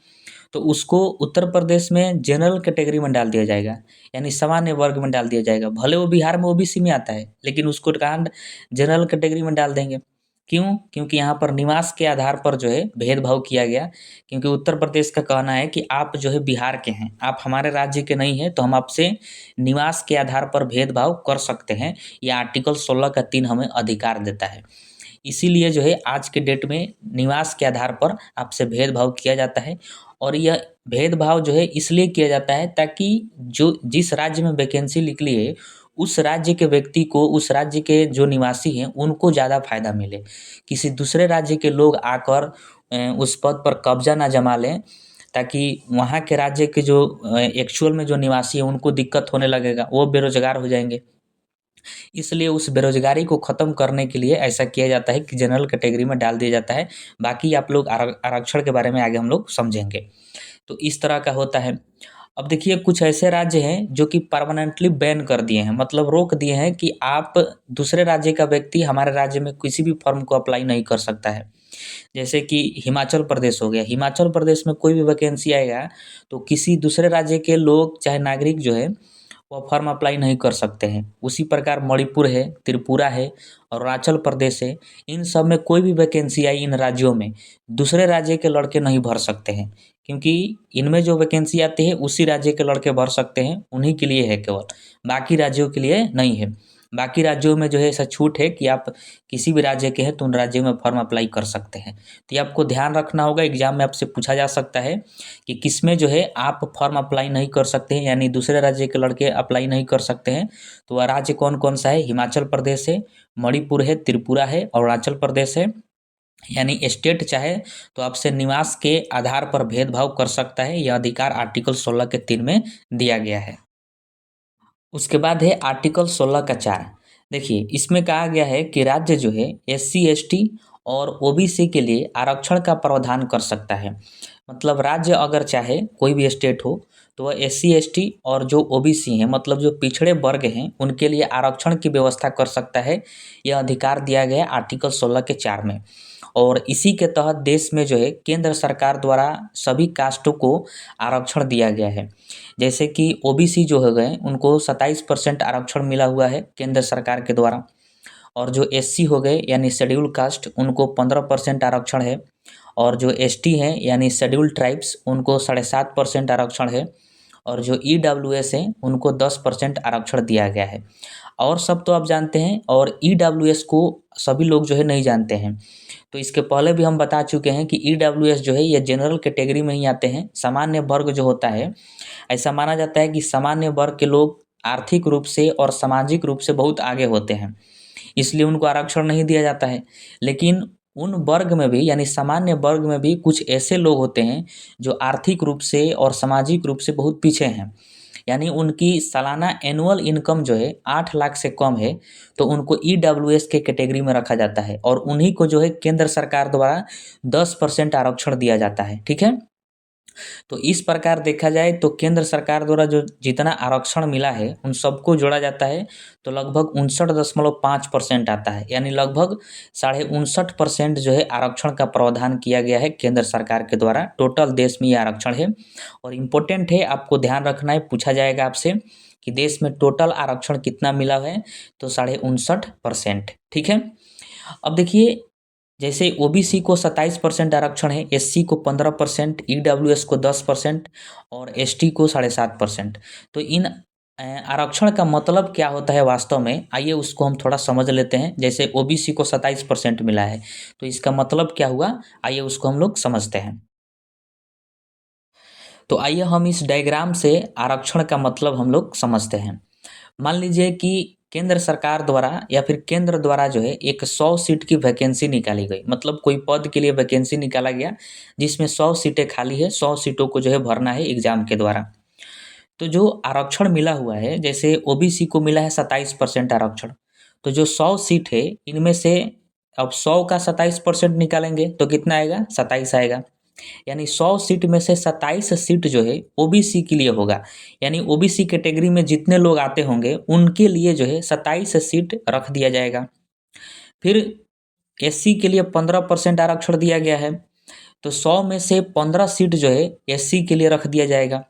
तो उसको उत्तर प्रदेश में जनरल कैटेगरी में डाल दिया जाएगा, यानी सामान्य वर्ग में डाल दिया जाएगा। भले वो बिहार में ओबीसी में आता है लेकिन उसको कहाँ जनरल कैटेगरी में डाल देंगे। क्यों? क्योंकि यहाँ पर निवास के आधार पर जो है भेदभाव किया गया। क्योंकि उत्तर प्रदेश का कहना है कि आप जो है बिहार के हैं, आप हमारे राज्य के नहीं हैं, तो हम आपसे निवास के आधार पर भेदभाव कर सकते हैं। यह आर्टिकल 16 का 3 हमें अधिकार देता है। इसीलिए जो है आज के डेट में निवास के आधार पर आपसे भेदभाव किया जाता है। और यह भेदभाव जो है इसलिए किया जाता है ताकि जो जिस राज्य में वैकेंसी निकली है उस राज्य के व्यक्ति को, उस राज्य के जो निवासी हैं उनको ज़्यादा फायदा मिले। किसी दूसरे राज्य के लोग आकर उस पद पर कब्जा ना जमा लें, ताकि वहाँ के राज्य के जो एक्चुअल में जो निवासी हैं उनको दिक्कत होने लगेगा, वो बेरोजगार हो जाएंगे। इसलिए उस बेरोजगारी को ख़त्म करने के लिए ऐसा किया जाता है कि जनरल कैटेगरी में डाल दिया जाता है। बाकी आप लोग आरक्षण के बारे में आगे हम लोग समझेंगे। तो इस तरह का होता है। अब देखिए कुछ ऐसे राज्य हैं जो कि परमानेंटली बैन कर दिए हैं, मतलब रोक दिए हैं कि आप दूसरे राज्य का व्यक्ति हमारे राज्य में किसी भी फॉर्म को अप्लाई नहीं कर सकता है। जैसे कि हिमाचल प्रदेश हो गया, हिमाचल प्रदेश में कोई भी वैकेंसी आएगा तो किसी दूसरे राज्य के लोग चाहे नागरिक जो है वो फॉर्म अप्लाई नहीं कर सकते हैं। उसी प्रकार मणिपुर है, त्रिपुरा है, अरुणाचल प्रदेश है, इन सब में कोई भी वैकेंसी आई इन राज्यों में दूसरे राज्य के लड़के नहीं भर सकते हैं, क्योंकि इनमें जो वैकेंसी आती है उसी राज्य के लड़के भर सकते हैं, उन्हीं के लिए है केवल, बाकी राज्यों के लिए नहीं है। बाकी राज्यों में जो है ऐसा छूट है कि आप किसी भी राज्य के हैं तो उन राज्यों में फॉर्म अप्लाई कर सकते हैं। तो ये आपको ध्यान रखना होगा, एग्जाम में आपसे पूछा जा सकता है कि किसमें जो है आप फॉर्म अप्लाई नहीं कर सकते हैं, यानी दूसरे राज्य के लड़के अप्लाई नहीं कर सकते हैं। तो वह राज्य कौन कौन सा है? हिमाचल प्रदेश है, मणिपुर है, त्रिपुरा है, अरुणाचल प्रदेश है। यानी स्टेट चाहे तो आपसे निवास के आधार पर भेदभाव कर सकता है, यह अधिकार आर्टिकल 16 के 3 में दिया गया है। उसके बाद है आर्टिकल 16 का 4। देखिए इसमें कहा गया है कि राज्य जो है SC ST और OBC के लिए आरक्षण का प्रावधान कर सकता है। मतलब राज्य अगर चाहे, कोई भी स्टेट हो, तो वह SC ST और जो OBC हैं, मतलब जो पिछड़े वर्ग हैं, उनके लिए आरक्षण की व्यवस्था कर सकता है। यह अधिकार दिया गया है आर्टिकल 16 के 4 में। और इसी के तहत देश में जो है केंद्र सरकार द्वारा सभी कास्टों को आरक्षण दिया गया है। जैसे कि OBC जो हो गए उनको 27% आरक्षण मिला हुआ है केंद्र सरकार के द्वारा, और जो SC हो गए यानी शेड्यूल कास्ट उनको 15% आरक्षण है, और जो ST हैं यानी शेड्यूल ट्राइब्स उनको 7.5% आरक्षण है, और जो EWS हैं उनको 10% आरक्षण दिया गया है। और सब तो आप जानते हैं, और EWS को सभी लोग जो है नहीं जानते हैं। तो इसके पहले भी हम बता चुके हैं कि EWS जो है ये जनरल कैटेगरी में ही आते हैं। सामान्य वर्ग जो होता है, ऐसा माना जाता है कि सामान्य वर्ग के लोग आर्थिक रूप से और सामाजिक रूप से बहुत आगे होते हैं, इसलिए उनको आरक्षण नहीं दिया जाता है। लेकिन उन वर्ग में भी यानी सामान्य वर्ग में भी कुछ ऐसे लोग होते हैं जो आर्थिक रूप से और सामाजिक रूप से बहुत पीछे हैं, यानी उनकी सालाना एनुअल इनकम जो है 8 लाख से कम है, तो उनको EWS के कैटेगरी में रखा जाता है, और उन्हीं को जो है केंद्र सरकार द्वारा 10% आरक्षण दिया जाता है। ठीक है, तो इस प्रकार देखा जाए तो केंद्र सरकार द्वारा जो जितना आरक्षण मिला है उन सबको जोड़ा जाता है तो लगभग 59.5% आता है, यानी लगभग 59.5% जो है आरक्षण का प्रावधान किया गया है केंद्र सरकार के द्वारा। टोटल देश में ये आरक्षण है, और इम्पोर्टेंट है, आपको ध्यान रखना है, पूछा जाएगा आपसे कि देश में टोटल आरक्षण कितना मिला है, तो 59.5%। ठीक है, अब देखिए जैसे OBC को 27% आरक्षण है, SC को 15%, EWS को 10% और ST को 7.5%। तो इन आरक्षण का मतलब क्या होता है वास्तव में, आइए उसको हम थोड़ा समझ लेते हैं। जैसे OBC को 27% मिला है तो इसका मतलब क्या हुआ, आइए उसको हम लोग समझते हैं। तो आइए हम इस डायग्राम से आरक्षण का मतलब हम लोग समझते हैं। मान लीजिए कि केंद्र सरकार द्वारा या फिर केंद्र द्वारा जो है एक 100 सीट की वैकेंसी निकाली गई, मतलब कोई पद के लिए वैकेंसी निकाला गया जिसमें 100 सीटें खाली है, 100 सीटों को जो है भरना है एग्जाम के द्वारा। तो जो आरक्षण मिला हुआ है, जैसे OBC को मिला है 27% आरक्षण, तो जो 100 सीट है इनमें से अब 100 का 27% निकालेंगे तो कितना आएगा, 27 आएगा। यानी 100 सीट में से 27 सीट जो है OBC के लिए होगा, यानी OBC कैटेगरी में जितने लोग आते होंगे उनके लिए जो है 27 सीट रख दिया जाएगा। फिर SC के लिए 15% आरक्षण दिया गया है, तो 100 में से 15 सीट जो है SC के लिए रख दिया जाएगा।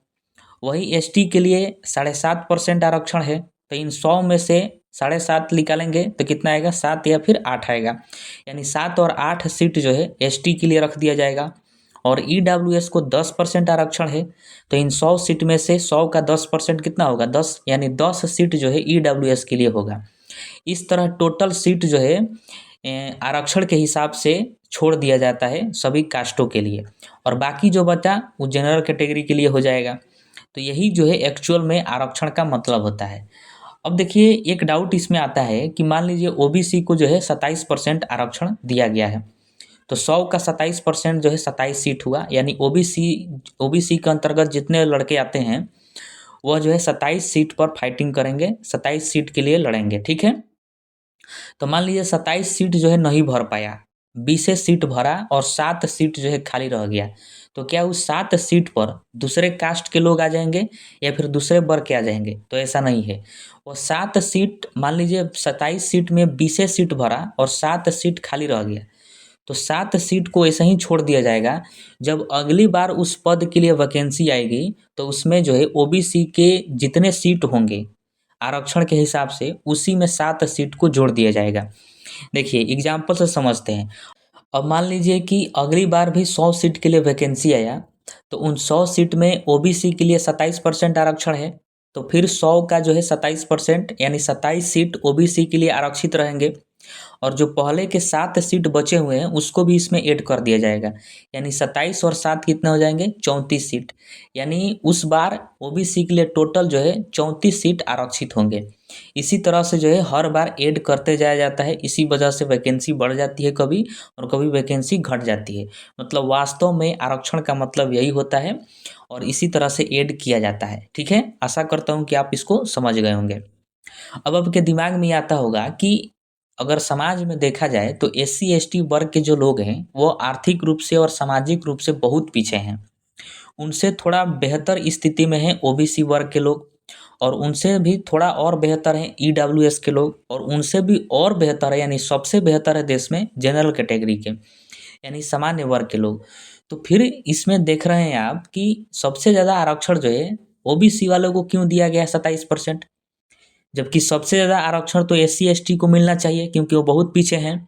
वही ST के लिए 7.5% आरक्षण है, तो इन 100 में से 7.5 निकालेंगे तो कितना आएगा, 7 या फिर 8 आएगा। यानी 7 और 8 सीट जो है ST के लिए रख दिया जाएगा। और EWS को 10% आरक्षण है, तो इन 100 सीट में से 100 का 10% कितना होगा, 10, यानी 10 सीट जो है EWS के लिए होगा। इस तरह टोटल सीट जो है आरक्षण के हिसाब से छोड़ दिया जाता है सभी कास्टों के लिए, और बाकी जो बचा वो जनरल कैटेगरी के लिए हो जाएगा। तो यही जो है एक्चुअल में आरक्षण का मतलब होता है। अब देखिए एक डाउट इसमें आता है कि मान लीजिए OBC को जो है 27% आरक्षण दिया गया है, तो 100 का 27% जो है 27 सीट हुआ, यानी OBC के अंतर्गत जितने लड़के आते हैं वह जो है 27 सीट पर फाइटिंग करेंगे, 27 सीट के लिए लड़ेंगे, ठीक है। तो मान लीजिए 27 सीट जो है नहीं भर पाया, 20 सीट भरा और 7 सीट जो है खाली रह गया, तो क्या उस 7 सीट पर दूसरे कास्ट के लोग आ जाएंगे या फिर दूसरे वर्ग के आ जाएंगे? तो ऐसा नहीं है। वो 7 सीट, मान लीजिए 27 सीट में 20 सीट भरा और 7 सीट खाली रह गया, तो 7 सीट को ऐसे ही छोड़ दिया जाएगा। जब अगली बार उस पद के लिए वैकेंसी आएगी तो उसमें जो है ओबीसी के जितने सीट होंगे आरक्षण के हिसाब से, उसी में 7 सीट को जोड़ दिया जाएगा। देखिए एग्जाम्पल से समझते हैं। अब मान लीजिए कि अगली बार भी 100 सीट के लिए वैकेंसी आया, तो उन 100 सीट में ओबीसी के लिए 27% आरक्षण है, तो फिर 100 का जो है 27% यानी 27 सीट ओबीसी के लिए आरक्षित रहेंगे, और जो पहले के 7 सीट बचे हुए हैं उसको भी इसमें ऐड कर दिया जाएगा, यानी 27 और 7 कितने हो जाएंगे? 34 सीट। यानी उस बार ओबीसी के लिए टोटल जो है 34 सीट आरक्षित होंगे। इसी तरह से जो है हर बार ऐड करते जाया जाता है, इसी वजह से वैकेंसी बढ़ जाती है कभी, और कभी वैकेंसी घट जाती है। मतलब वास्तव में आरक्षण का मतलब यही होता है, और इसी तरह से ऐड किया जाता है, ठीक है। आशा करता हूँ कि आप इसको समझ गए होंगे। अब आपके दिमाग में आता होगा कि अगर समाज में देखा जाए तो एससी एसटी वर्ग के जो लोग हैं वो आर्थिक रूप से और सामाजिक रूप से बहुत पीछे हैं। उनसे थोड़ा बेहतर स्थिति में हैं ओबीसी वर्ग के लोग, और उनसे भी थोड़ा और बेहतर हैं ईडब्ल्यूएस के लोग, और उनसे भी और बेहतर है यानी सबसे बेहतर है देश में जनरल कैटेगरी के यानी सामान्य वर्ग के लोग। तो फिर इसमें देख रहे हैं आप कि सबसे ज़्यादा आरक्षण जो है ओबीसी वालों को क्यों दिया गया है 27%, जबकि सबसे ज़्यादा आरक्षण तो एससी एसटी को मिलना चाहिए क्योंकि वो बहुत पीछे हैं।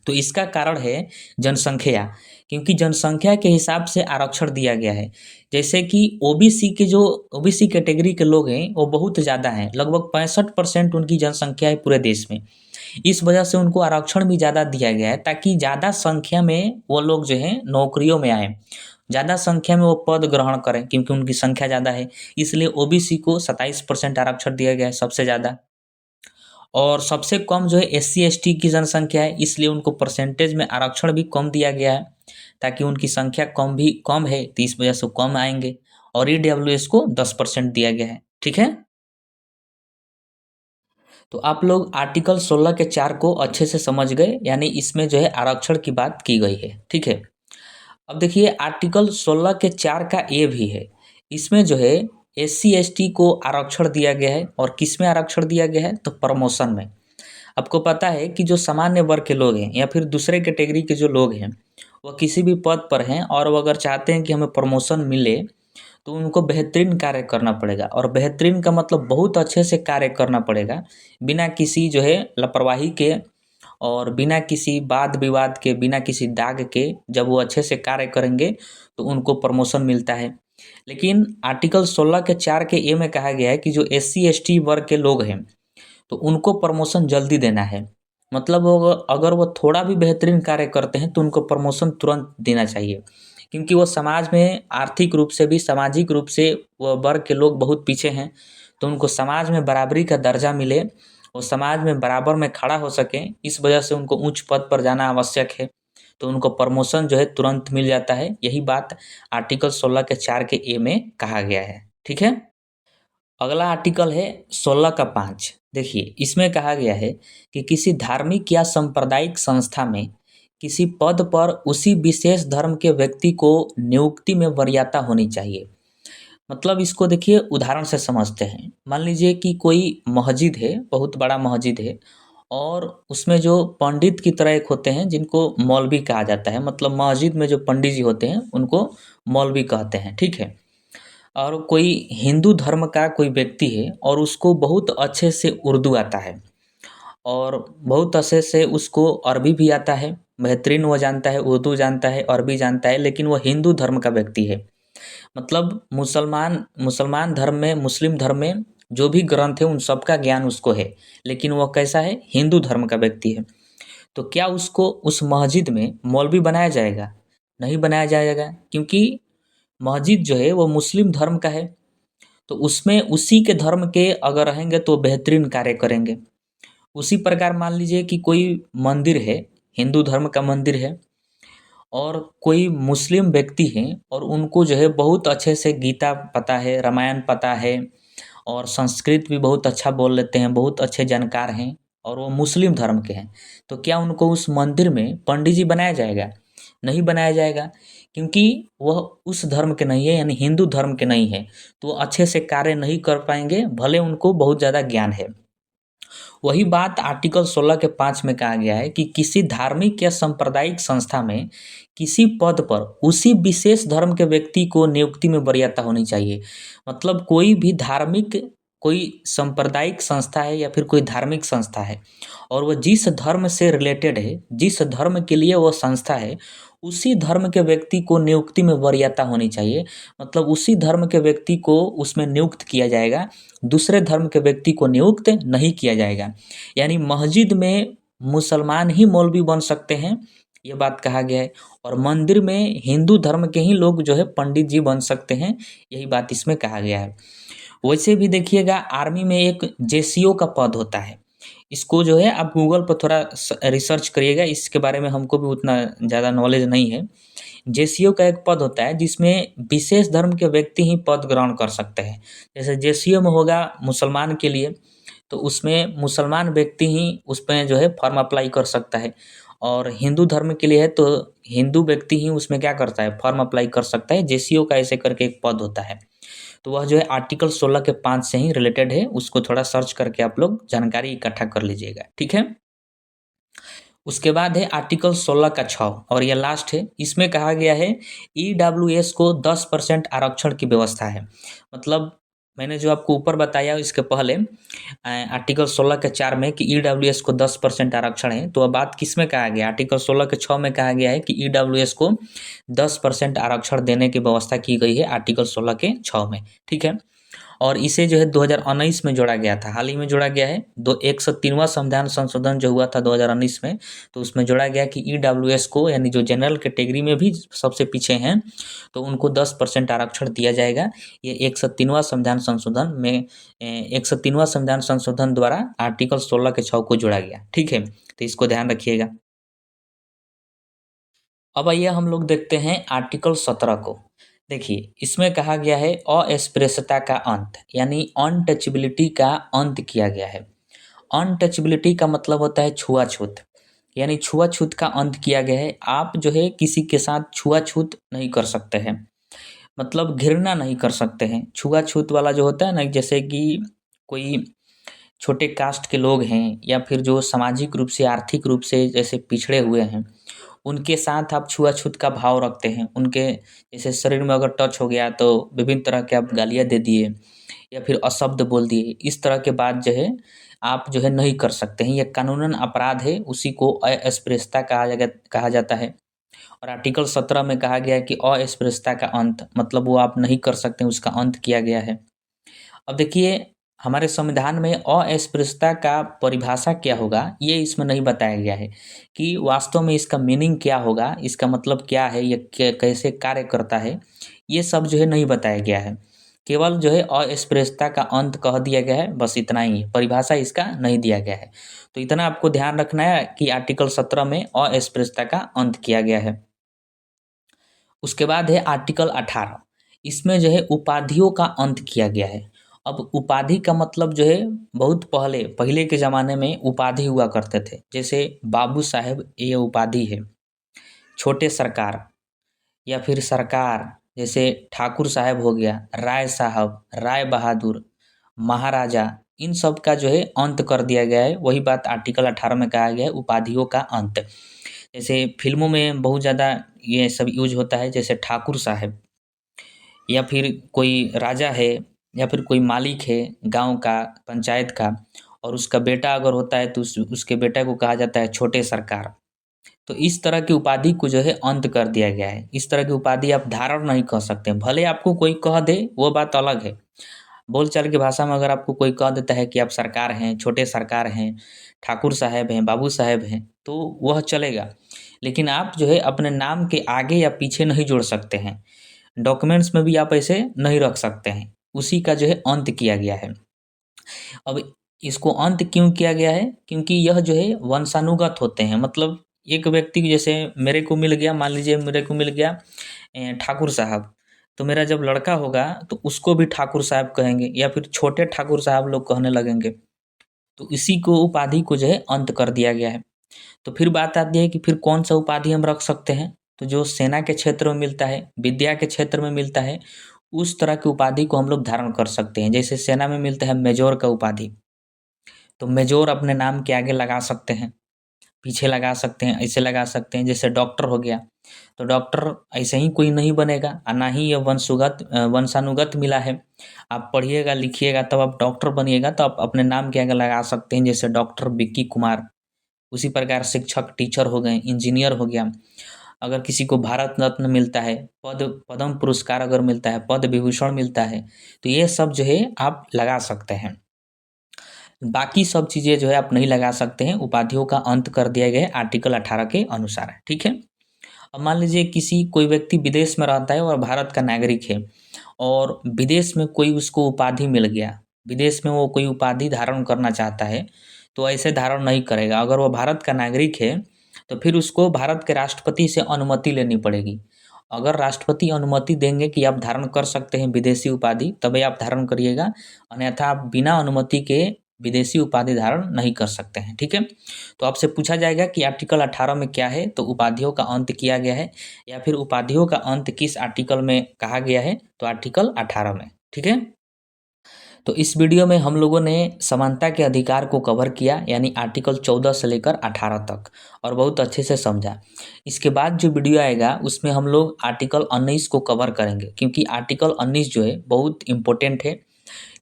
तो इसका कारण है जनसंख्या, क्योंकि जनसंख्या के हिसाब से आरक्षण दिया गया है। जैसे कि ओबीसी के जो ओबीसी कैटेगरी के लोग हैं वो बहुत ज़्यादा हैं, लगभग 65% उनकी जनसंख्या है पूरे देश में। इस वजह से उनको आरक्षण भी ज़्यादा दिया गया है ताकि ज़्यादा संख्या में वो लोग जो हैं नौकरियों में आएँ, ज़्यादा संख्या में वो पद ग्रहण करें, क्योंकि उनकी संख्या ज़्यादा है। इसलिए ओबीसी को 27% आरक्षण दिया गया है सबसे ज़्यादा। और सबसे कम जो है एससी एसटी की जनसंख्या है, इसलिए उनको परसेंटेज में आरक्षण भी कम दिया गया है, ताकि उनकी संख्या कम है तो इस वजह से कम आएंगे। और ईडब्ल्यूएस को 10% दिया गया है, ठीक है। तो आप लोग आर्टिकल 16 के 4 को अच्छे से समझ गए, यानी इसमें जो है आरक्षण की बात की गई है, ठीक है। अब देखिए आर्टिकल 16 के 4 का ए भी है। इसमें जो है एससी एसटी को आरक्षण दिया गया है, और किस में आरक्षण दिया गया है? तो प्रमोशन में। आपको पता है कि जो सामान्य वर्ग के लोग हैं या फिर दूसरे कैटेगरी के जो लोग हैं वो किसी भी पद पर हैं, और वो अगर चाहते हैं कि हमें प्रमोशन मिले तो उनको बेहतरीन कार्य करना पड़ेगा, और बेहतरीन का मतलब बहुत अच्छे से कार्य करना पड़ेगा, बिना किसी जो है लापरवाही के और बिना किसी वाद विवाद के, बिना किसी दाग के। जब वो अच्छे से कार्य करेंगे तो उनको प्रमोशन मिलता है। लेकिन आर्टिकल 16 के 4 के ए में कहा गया है कि जो एससी एसटी वर्ग के लोग हैं तो उनको प्रमोशन जल्दी देना है। मतलब वो अगर वो थोड़ा भी बेहतरीन कार्य करते हैं तो उनको प्रमोशन तुरंत देना चाहिए, क्योंकि वो समाज में आर्थिक रूप से भी, सामाजिक रूप से वो वर्ग के लोग बहुत पीछे हैं। तो उनको समाज में बराबरी का दर्जा मिले, वो समाज में बराबर में खड़ा हो सकें, इस वजह से उनको उच्च पद पर जाना आवश्यक है। तो उनको प्रमोशन जो है तुरंत मिल जाता है। यही बात आर्टिकल 16 के 4 के ए में कहा गया है, ठीक है। अगला आर्टिकल है 16 का 5। देखिए इसमें कहा गया है कि किसी धार्मिक या सांप्रदायिक संस्था में किसी पद पर उसी विशेष धर्म के व्यक्ति को नियुक्ति में वरीयता होनी चाहिए। मतलब इसको देखिए उदाहरण से समझते हैं। मान लीजिए कि कोई मस्जिद है, बहुत बड़ा मस्जिद है, और उसमें जो पंडित की तरह एक होते हैं जिनको मौलवी कहा जाता है, मतलब मस्जिद में जो पंडित जी होते हैं उनको मौलवी कहते हैं, ठीक है। और कोई हिंदू धर्म का कोई व्यक्ति है और उसको बहुत अच्छे से उर्दू आता है, और बहुत अच्छे से उसको अरबी भी आता है, बेहतरीन वो जानता है, उर्दू जानता है, अरबी जानता है, लेकिन वो हिंदू धर्म का व्यक्ति है। मतलब मुसलमान मुसलमान धर्म में, मुस्लिम धर्म में जो भी ग्रंथ है उन सब का ज्ञान उसको है, लेकिन वह कैसा है? हिंदू धर्म का व्यक्ति है। तो क्या उसको उस मस्जिद में मौलवी बनाया जाएगा? नहीं बनाया जाएगा, क्योंकि मस्जिद जो है वो मुस्लिम धर्म का है। तो उसमें उसी के धर्म के अगर रहेंगे तो बेहतरीन कार्य करेंगे। उसी प्रकार मान लीजिए कि कोई मंदिर है, हिंदू धर्म का मंदिर है, और कोई मुस्लिम व्यक्ति हैं और उनको जो है बहुत अच्छे से गीता पता है, रामायण पता है और संस्कृत भी बहुत अच्छा बोल लेते हैं, बहुत अच्छे जानकार हैं और वो मुस्लिम धर्म के हैं, तो क्या उनको उस मंदिर में पंडित जी बनाया जाएगा? नहीं बनाया जाएगा, क्योंकि वह उस धर्म के नहीं है, यानी हिंदू धर्म के नहीं है, तो वो अच्छे से कार्य नहीं कर पाएंगे, भले उनको बहुत ज़्यादा ज्ञान है। वही बात आर्टिकल 16 के 5 में कहा गया है कि किसी धार्मिक या सांप्रदायिक संस्था में किसी पद पर उसी विशेष धर्म के व्यक्ति को नियुक्ति में वरीयता होनी चाहिए। मतलब कोई भी धार्मिक, कोई सांप्रदायिक संस्था है या फिर कोई धार्मिक संस्था है और वह जिस धर्म से रिलेटेड है, जिस धर्म के लिए वह संस्था है, उसी धर्म के व्यक्ति को नियुक्ति में वरीयता होनी चाहिए। मतलब उसी धर्म के व्यक्ति को उसमें नियुक्त किया जाएगा, दूसरे धर्म के व्यक्ति को नियुक्त नहीं किया जाएगा। यानी मस्जिद में मुसलमान ही मौलवी बन सकते हैं, ये बात कहा गया है, और मंदिर में हिंदू धर्म के ही लोग जो है पंडित जी बन सकते हैं, यही बात इसमें कहा गया है। वैसे भी देखिएगा आर्मी में एक जेसीओ का पद होता है, इसको जो है आप गूगल पर थोड़ा रिसर्च करिएगा, इसके बारे में हमको भी उतना ज़्यादा नॉलेज नहीं है। जेसीओ का एक पद होता है जिसमें विशेष धर्म के व्यक्ति ही पद ग्रहण कर सकते हैं। जैसे जेसीओ में होगा मुसलमान के लिए, तो उसमें मुसलमान व्यक्ति ही उसमें जो है फॉर्म अप्लाई कर सकता है, और हिंदू धर्म के लिए है तो हिंदू व्यक्ति ही उसमें क्या करता है, फॉर्म अप्लाई कर सकता है। जेसीओ का ऐसे करके एक पद होता है, तो वह जो है आर्टिकल 16 के 5 से ही रिलेटेड है, उसको थोड़ा सर्च करके आप लोग जानकारी इकट्ठा कर लीजिएगा, ठीक है। उसके बाद है आर्टिकल 16 का 6 और यह लास्ट है, इसमें कहा गया है ईडब्ल्यूएस को 10% आरक्षण की व्यवस्था है। मतलब मैंने जो आपको ऊपर बताया इसके पहले आर्टिकल 16 के 4 में कि ईडब्ल्यूएस को 10% आरक्षण है, तो अब बात किस में कहा गया, आर्टिकल 16 के 6 में कहा गया है कि ईडब्ल्यूएस को 10% आरक्षण देने की व्यवस्था की गई है आर्टिकल 16 के 6 में, ठीक है। और इसे जो है 2019 में जोड़ा गया था, हाल ही में जोड़ा गया है। 103वां संविधान संशोधन जो हुआ था 2019 में, तो उसमें जोड़ा गया कि ईडब्ल्यूएस को, यानी जो जनरल कैटेगरी में भी सबसे पीछे हैं, तो उनको 10% आरक्षण दिया जाएगा। ये 103वां संविधान संशोधन में 103वां संविधान संशोधन द्वारा आर्टिकल 16 के 6 को जोड़ा गया, ठीक है, तो इसको ध्यान रखिएगा। अब आइए हम लोग देखते हैं आर्टिकल 17 को। देखिए इसमें कहा गया है अस्पृश्यता का अंत, यानी अनटचेबिलिटी का अंत किया गया है। अनटचेबिलिटी का मतलब होता है छुआछूत, यानी छुआछूत का अंत किया गया है। आप जो है किसी के साथ छुआछूत नहीं कर सकते हैं, मतलब घृणा नहीं कर सकते हैं। छुआछूत वाला जो होता है ना, जैसे कि कोई छोटे कास्ट के लोग हैं या फिर जो सामाजिक रूप से, आर्थिक रूप से जैसे पिछड़े हुए हैं, उनके साथ आप छुआछूत का भाव रखते हैं। उनके जैसे शरीर में अगर टच हो गया तो विभिन्न तरह के आप गालियाँ दे दिए या फिर अशब्द बोल दिए, इस तरह के बात जो है आप जो है नहीं कर सकते हैं। ये कानूनन अपराध है, उसी को अस्पृश्यता कहा जाता है। और आर्टिकल 17 में कहा गया है कि अस्पृश्यता का अंत, मतलब वो आप नहीं कर सकते, उसका अंत किया गया है। अब देखिए हमारे संविधान में अस्पृश्यता का परिभाषा क्या होगा, ये इसमें नहीं बताया गया है कि वास्तव में इसका मीनिंग क्या होगा, इसका मतलब क्या है, ये कैसे कार्य करता है, ये सब जो है नहीं बताया गया है। केवल जो है अस्पृश्यता का अंत कह दिया गया है, बस इतना ही है, परिभाषा इसका नहीं दिया गया है। तो इतना आपको ध्यान रखना है कि आर्टिकल 17 में अस्पृश्यता का अंत किया गया है। उसके बाद है आर्टिकल 18, इसमें जो है उपाधियों का अंत किया गया है। अब उपाधि का मतलब जो है बहुत पहले पहले के ज़माने में उपाधि हुआ करते थे, जैसे बाबू साहेब ये उपाधि है। छोटे सरकार या फिर सरकार, जैसे ठाकुर साहब हो गया, राय साहब, राय बहादुर, महाराजा, इन सब का जो है अंत कर दिया गया है। वही बात आर्टिकल 18 में कहा गया है, उपाधियों का अंत। जैसे फिल्मों में बहुत ज़्यादा ये सब यूज होता है, जैसे ठाकुर साहब, या फिर कोई राजा है या फिर कोई मालिक है गांव का, पंचायत का, और उसका बेटा अगर होता है तो उसके बेटे को कहा जाता है छोटे सरकार। तो इस तरह की उपाधि को जो है अंत कर दिया गया है। इस तरह की उपाधि आप धारण नहीं कर सकते, भले आपको कोई कह दे वो बात अलग है। बोलचाल की भाषा में अगर आपको कोई कह देता है कि आप सरकार हैं, छोटे सरकार हैं, ठाकुर साहब हैं, बाबू साहब हैं, तो वह चलेगा, लेकिन आप जो है अपने नाम के आगे या पीछे नहीं जोड़ सकते हैं। डॉक्यूमेंट्स में भी आप ऐसे नहीं रख सकते हैं। उसी का जो है अंत किया गया है। अब इसको अंत क्यों किया गया है, क्योंकि यह जो है वंशानुगत होते हैं, मतलब एक व्यक्ति जैसे मेरे को मिल गया, मान लीजिए मेरे को मिल गया ठाकुर साहब, तो मेरा जब लड़का होगा तो उसको भी ठाकुर साहब कहेंगे या फिर छोटे ठाकुर साहब लोग कहने लगेंगे। तो इसी को उपाधि को जो है अंत कर दिया गया है। तो फिर बात आती है कि फिर कौन सा उपाधि हम रख सकते हैं, तो जो सेना के क्षेत्र में मिलता है, विद्या के क्षेत्र में मिलता है, उस तरह की उपाधि को हम लोग धारण कर सकते हैं। जैसे सेना में मिलता है मेजर का उपाधि, तो मेजर अपने नाम के आगे लगा सकते हैं, पीछे लगा सकते हैं, ऐसे लगा सकते हैं। जैसे डॉक्टर हो गया, तो डॉक्टर ऐसे ही कोई नहीं बनेगा और ना ही ये वंशानुगत मिला है। आप पढ़िएगा लिखिएगा तब आप डॉक्टर बनिएगा, तो आप अपने नाम के आगे लगा सकते हैं, जैसे डॉक्टर विक्की कुमार। उसी प्रकार शिक्षक टीचर हो गए, इंजीनियर हो गया। अगर किसी को भारत रत्न मिलता है, पद्म पुरस्कार अगर मिलता है, पद्म विभूषण मिलता है, तो ये सब जो है आप लगा सकते हैं। बाकी सब चीज़ें जो है आप नहीं लगा सकते हैं। उपाधियों का अंत कर दिया गया है आर्टिकल 18 के अनुसार, ठीक है। अब मान लीजिए किसी कोई व्यक्ति विदेश में रहता है और भारत का नागरिक है, और विदेश में कोई उसको उपाधि मिल गया, विदेश में वो कोई उपाधि धारण करना चाहता है, तो ऐसे धारण नहीं करेगा। अगर वो भारत का नागरिक है तो फिर उसको भारत के राष्ट्रपति से अनुमति लेनी पड़ेगी। अगर राष्ट्रपति अनुमति देंगे कि आप धारण कर सकते हैं विदेशी उपाधि, तभी आप धारण करिएगा, अन्यथा आप बिना अनुमति के विदेशी उपाधि धारण नहीं कर सकते हैं, ठीक है। तो आपसे पूछा जाएगा कि आर्टिकल 18 में क्या है, तो उपाधियों का अंत किया गया है, या फिर उपाधियों का अंत किस आर्टिकल में कहा गया है, तो आर्टिकल 18 में, ठीक है। तो इस वीडियो में हम लोगों ने समानता के अधिकार को कवर किया, यानी आर्टिकल 14 से लेकर 18 तक, और बहुत अच्छे से समझा। इसके बाद जो वीडियो आएगा उसमें हम लोग आर्टिकल 19 को कवर करेंगे, क्योंकि आर्टिकल 19 जो है बहुत इम्पोर्टेंट है।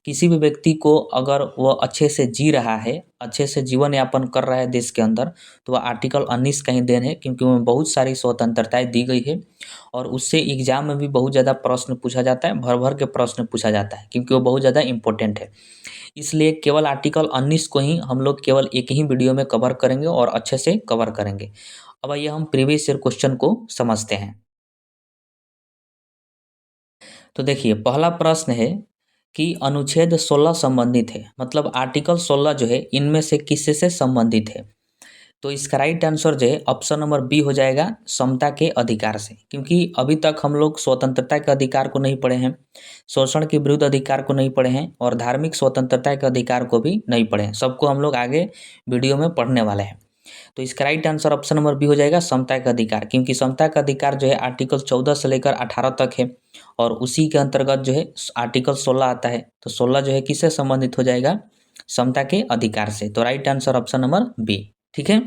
किसी भी व्यक्ति को अगर वह अच्छे से जी रहा है, अच्छे से जीवन यापन कर रहा है देश के अंदर, तो वह आर्टिकल 19 का ही देन है, क्योंकि उसमें बहुत सारी स्वतंत्रताएं दी गई है, और उससे एग्जाम में भी बहुत ज़्यादा प्रश्न पूछा जाता है, भर भर के प्रश्न पूछा जाता है, क्योंकि वो बहुत ज़्यादा इंपॉर्टेंट है। इसलिए केवल आर्टिकल 19 को ही हम लोग केवल एक ही वीडियो में कवर करेंगे और अच्छे से कवर करेंगे। अब आइए हम प्रीवियस ईयर क्वेश्चन को समझते हैं। तो देखिए पहला प्रश्न है कि अनुच्छेद 16 संबंधित है, मतलब आर्टिकल 16 जो है इनमें से किससे से संबंधित है। तो इसका राइट आंसर जो है ऑप्शन नंबर बी हो जाएगा, समता के अधिकार से। क्योंकि अभी तक हम लोग स्वतंत्रता के अधिकार को नहीं पढ़े हैं, शोषण के विरुद्ध अधिकार को नहीं पढ़े हैं, और धार्मिक स्वतंत्रता के अधिकार को भी नहीं पढ़े हैं। सबको हम लोग आगे वीडियो में पढ़ने वाले हैं। तो इसका right answer option number B हो जाएगा, समता का अधिकार। क्योंकि समता का अधिकार जो है आर्टिकल 14 से लेकर 18 तक है, और उसी के अंतर्गत जो है आर्टिकल 16 आता है। तो 16 जो है किससे संबंधित हो जाएगा, समता के अधिकार से। तो right answer option number B, ठीक है।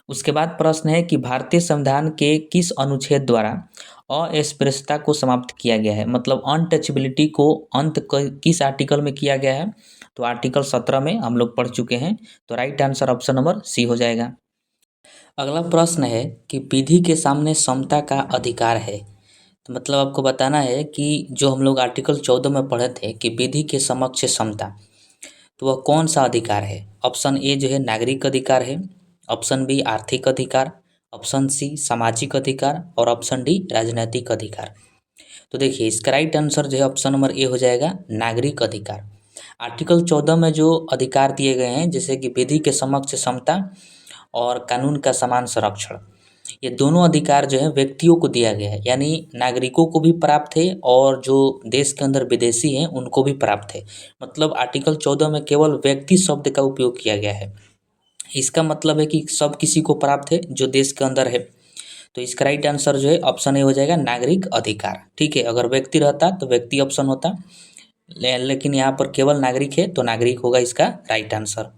उसके बाद प्रश्न है कि भारतीय संविधान के किस अनुच्छेद द्वारा अस्पृश्यता को समाप्त किया गया है, मतलब अनटचेबिलिटी को अंत किस आर्टिकल में किया गया है, तो आर्टिकल 17 में हम लोग पढ़ चुके हैं। तो right answer option number C हो जाएगा। अगला प्रश्न है कि विधि के सामने समता का अधिकार है, तो मतलब आपको बताना है कि जो हम लोग आर्टिकल 14 में पढ़े थे कि विधि के समक्ष समता, तो वह कौन सा अधिकार है। ऑप्शन ए जो है नागरिक अधिकार है, ऑप्शन बी आर्थिक अधिकार, ऑप्शन सी सामाजिक अधिकार, और ऑप्शन डी राजनीतिक अधिकार। तो देखिए इसका राइट आंसर जो है ऑप्शन नंबर ए हो जाएगा, नागरिक अधिकार। आर्टिकल 14 में जो अधिकार दिए गए हैं, जैसे कि विधि के समक्ष समता और कानून का समान संरक्षण, ये दोनों अधिकार जो है व्यक्तियों को दिया गया है, यानी नागरिकों को भी प्राप्त है और जो देश के अंदर विदेशी हैं उनको भी प्राप्त है। मतलब आर्टिकल 14 में केवल व्यक्ति शब्द का उपयोग किया गया है। इसका मतलब है कि सब किसी को प्राप्त है जो देश के अंदर है। तो इसका राइट आंसर जो है ऑप्शन ए हो जाएगा, नागरिक अधिकार, ठीक है। अगर व्यक्ति रहता तो व्यक्ति ऑप्शन होता, लेकिन यहाँ पर केवल नागरिक है तो नागरिक होगा इसका राइट आंसर।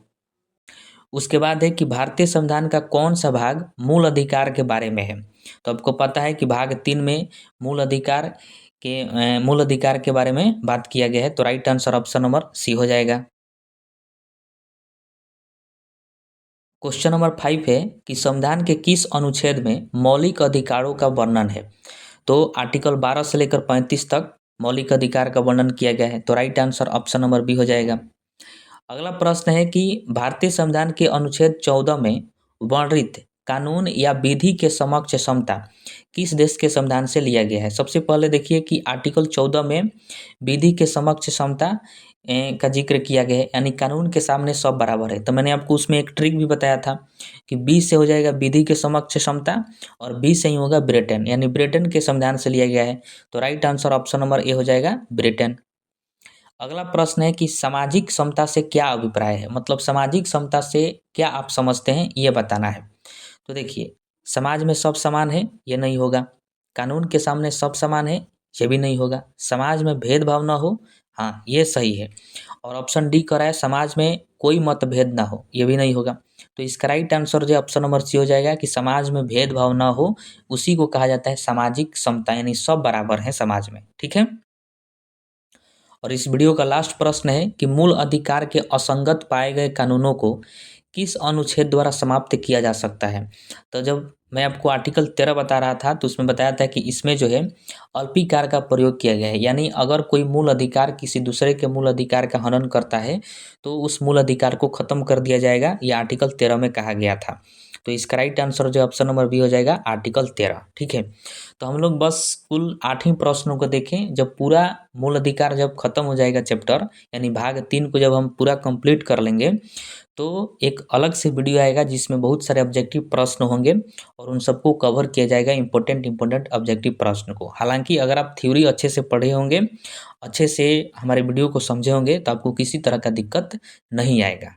उसके बाद है कि भारतीय संविधान का कौन सा भाग मूल अधिकार के बारे में है। तो आपको पता है कि भाग 3 में मूल अधिकार के बारे में बात किया गया है। तो right answer option number C हो जाएगा। क्वेश्चन नंबर 5 है कि संविधान के किस अनुच्छेद में मौलिक अधिकारों का वर्णन है। तो आर्टिकल 12 से लेकर 35 तक मौलिक अधिकार का वर्णन किया गया है। तो right answer option number B हो जाएगा। अगला प्रश्न है कि भारतीय संविधान के अनुच्छेद 14 में वर्णित कानून या विधि के समक्ष समता किस देश के संविधान से लिया गया है। सबसे पहले देखिए कि आर्टिकल 14 में विधि के समक्ष समता का जिक्र किया गया है, यानी कानून के सामने सब बराबर है। तो मैंने आपको उसमें एक ट्रिक भी बताया था कि बी से हो जाएगा विधि के समक्ष समता और बी से ही होगा ब्रिटेन, यानी ब्रिटेन के संविधान से लिया गया है। तो right answer option number A हो जाएगा ब्रिटेन। अगला प्रश्न है कि सामाजिक समता से क्या अभिप्राय है, मतलब सामाजिक समता से क्या आप समझते हैं ये बताना है। तो देखिए, समाज में सब समान है ये नहीं होगा, कानून के सामने सब समान है ये भी नहीं होगा, समाज में भेदभाव ना हो, हाँ ये सही है, और ऑप्शन डी कह रहा है समाज में कोई मतभेद ना हो, ये भी नहीं होगा। तो इसका राइट आंसर जो ऑप्शन नंबर सी हो जाएगा कि समाज में भेदभाव ना हो, उसी को कहा जाता है सामाजिक समता, यानी सब बराबर है समाज में। ठीक है। और इस वीडियो का लास्ट प्रश्न है कि मूल अधिकार के असंगत पाए गए कानूनों को किस अनुच्छेद द्वारा समाप्त किया जा सकता है। तो जब मैं आपको आर्टिकल 13 बता रहा था तो उसमें बताया था कि इसमें जो है अल्पीकार का प्रयोग किया गया है, यानी अगर कोई मूल अधिकार किसी दूसरे के मूल अधिकार का हनन करता है तो उस मूल अधिकार को खत्म कर दिया जाएगा, यह आर्टिकल 13 में कहा गया था। तो इसका राइट आंसर जो ऑप्शन नंबर बी हो जाएगा आर्टिकल 13। ठीक है। तो हम लोग बस कुल 8 ही प्रश्नों को देखें। जब पूरा मूल अधिकार जब खत्म हो जाएगा चैप्टर, यानी भाग 3 को जब हम पूरा कंप्लीट कर लेंगे तो एक अलग से वीडियो आएगा जिसमें बहुत सारे ऑब्जेक्टिव प्रश्न होंगे और उन सबको कवर किया जाएगा, इंपॉर्टेंट ऑब्जेक्टिव प्रश्न को। हालांकि अगर आप थ्योरी अच्छे से पढ़े होंगे, अच्छे से हमारे वीडियो को समझे होंगे तो आपको किसी तरह का दिक्कत नहीं आएगा।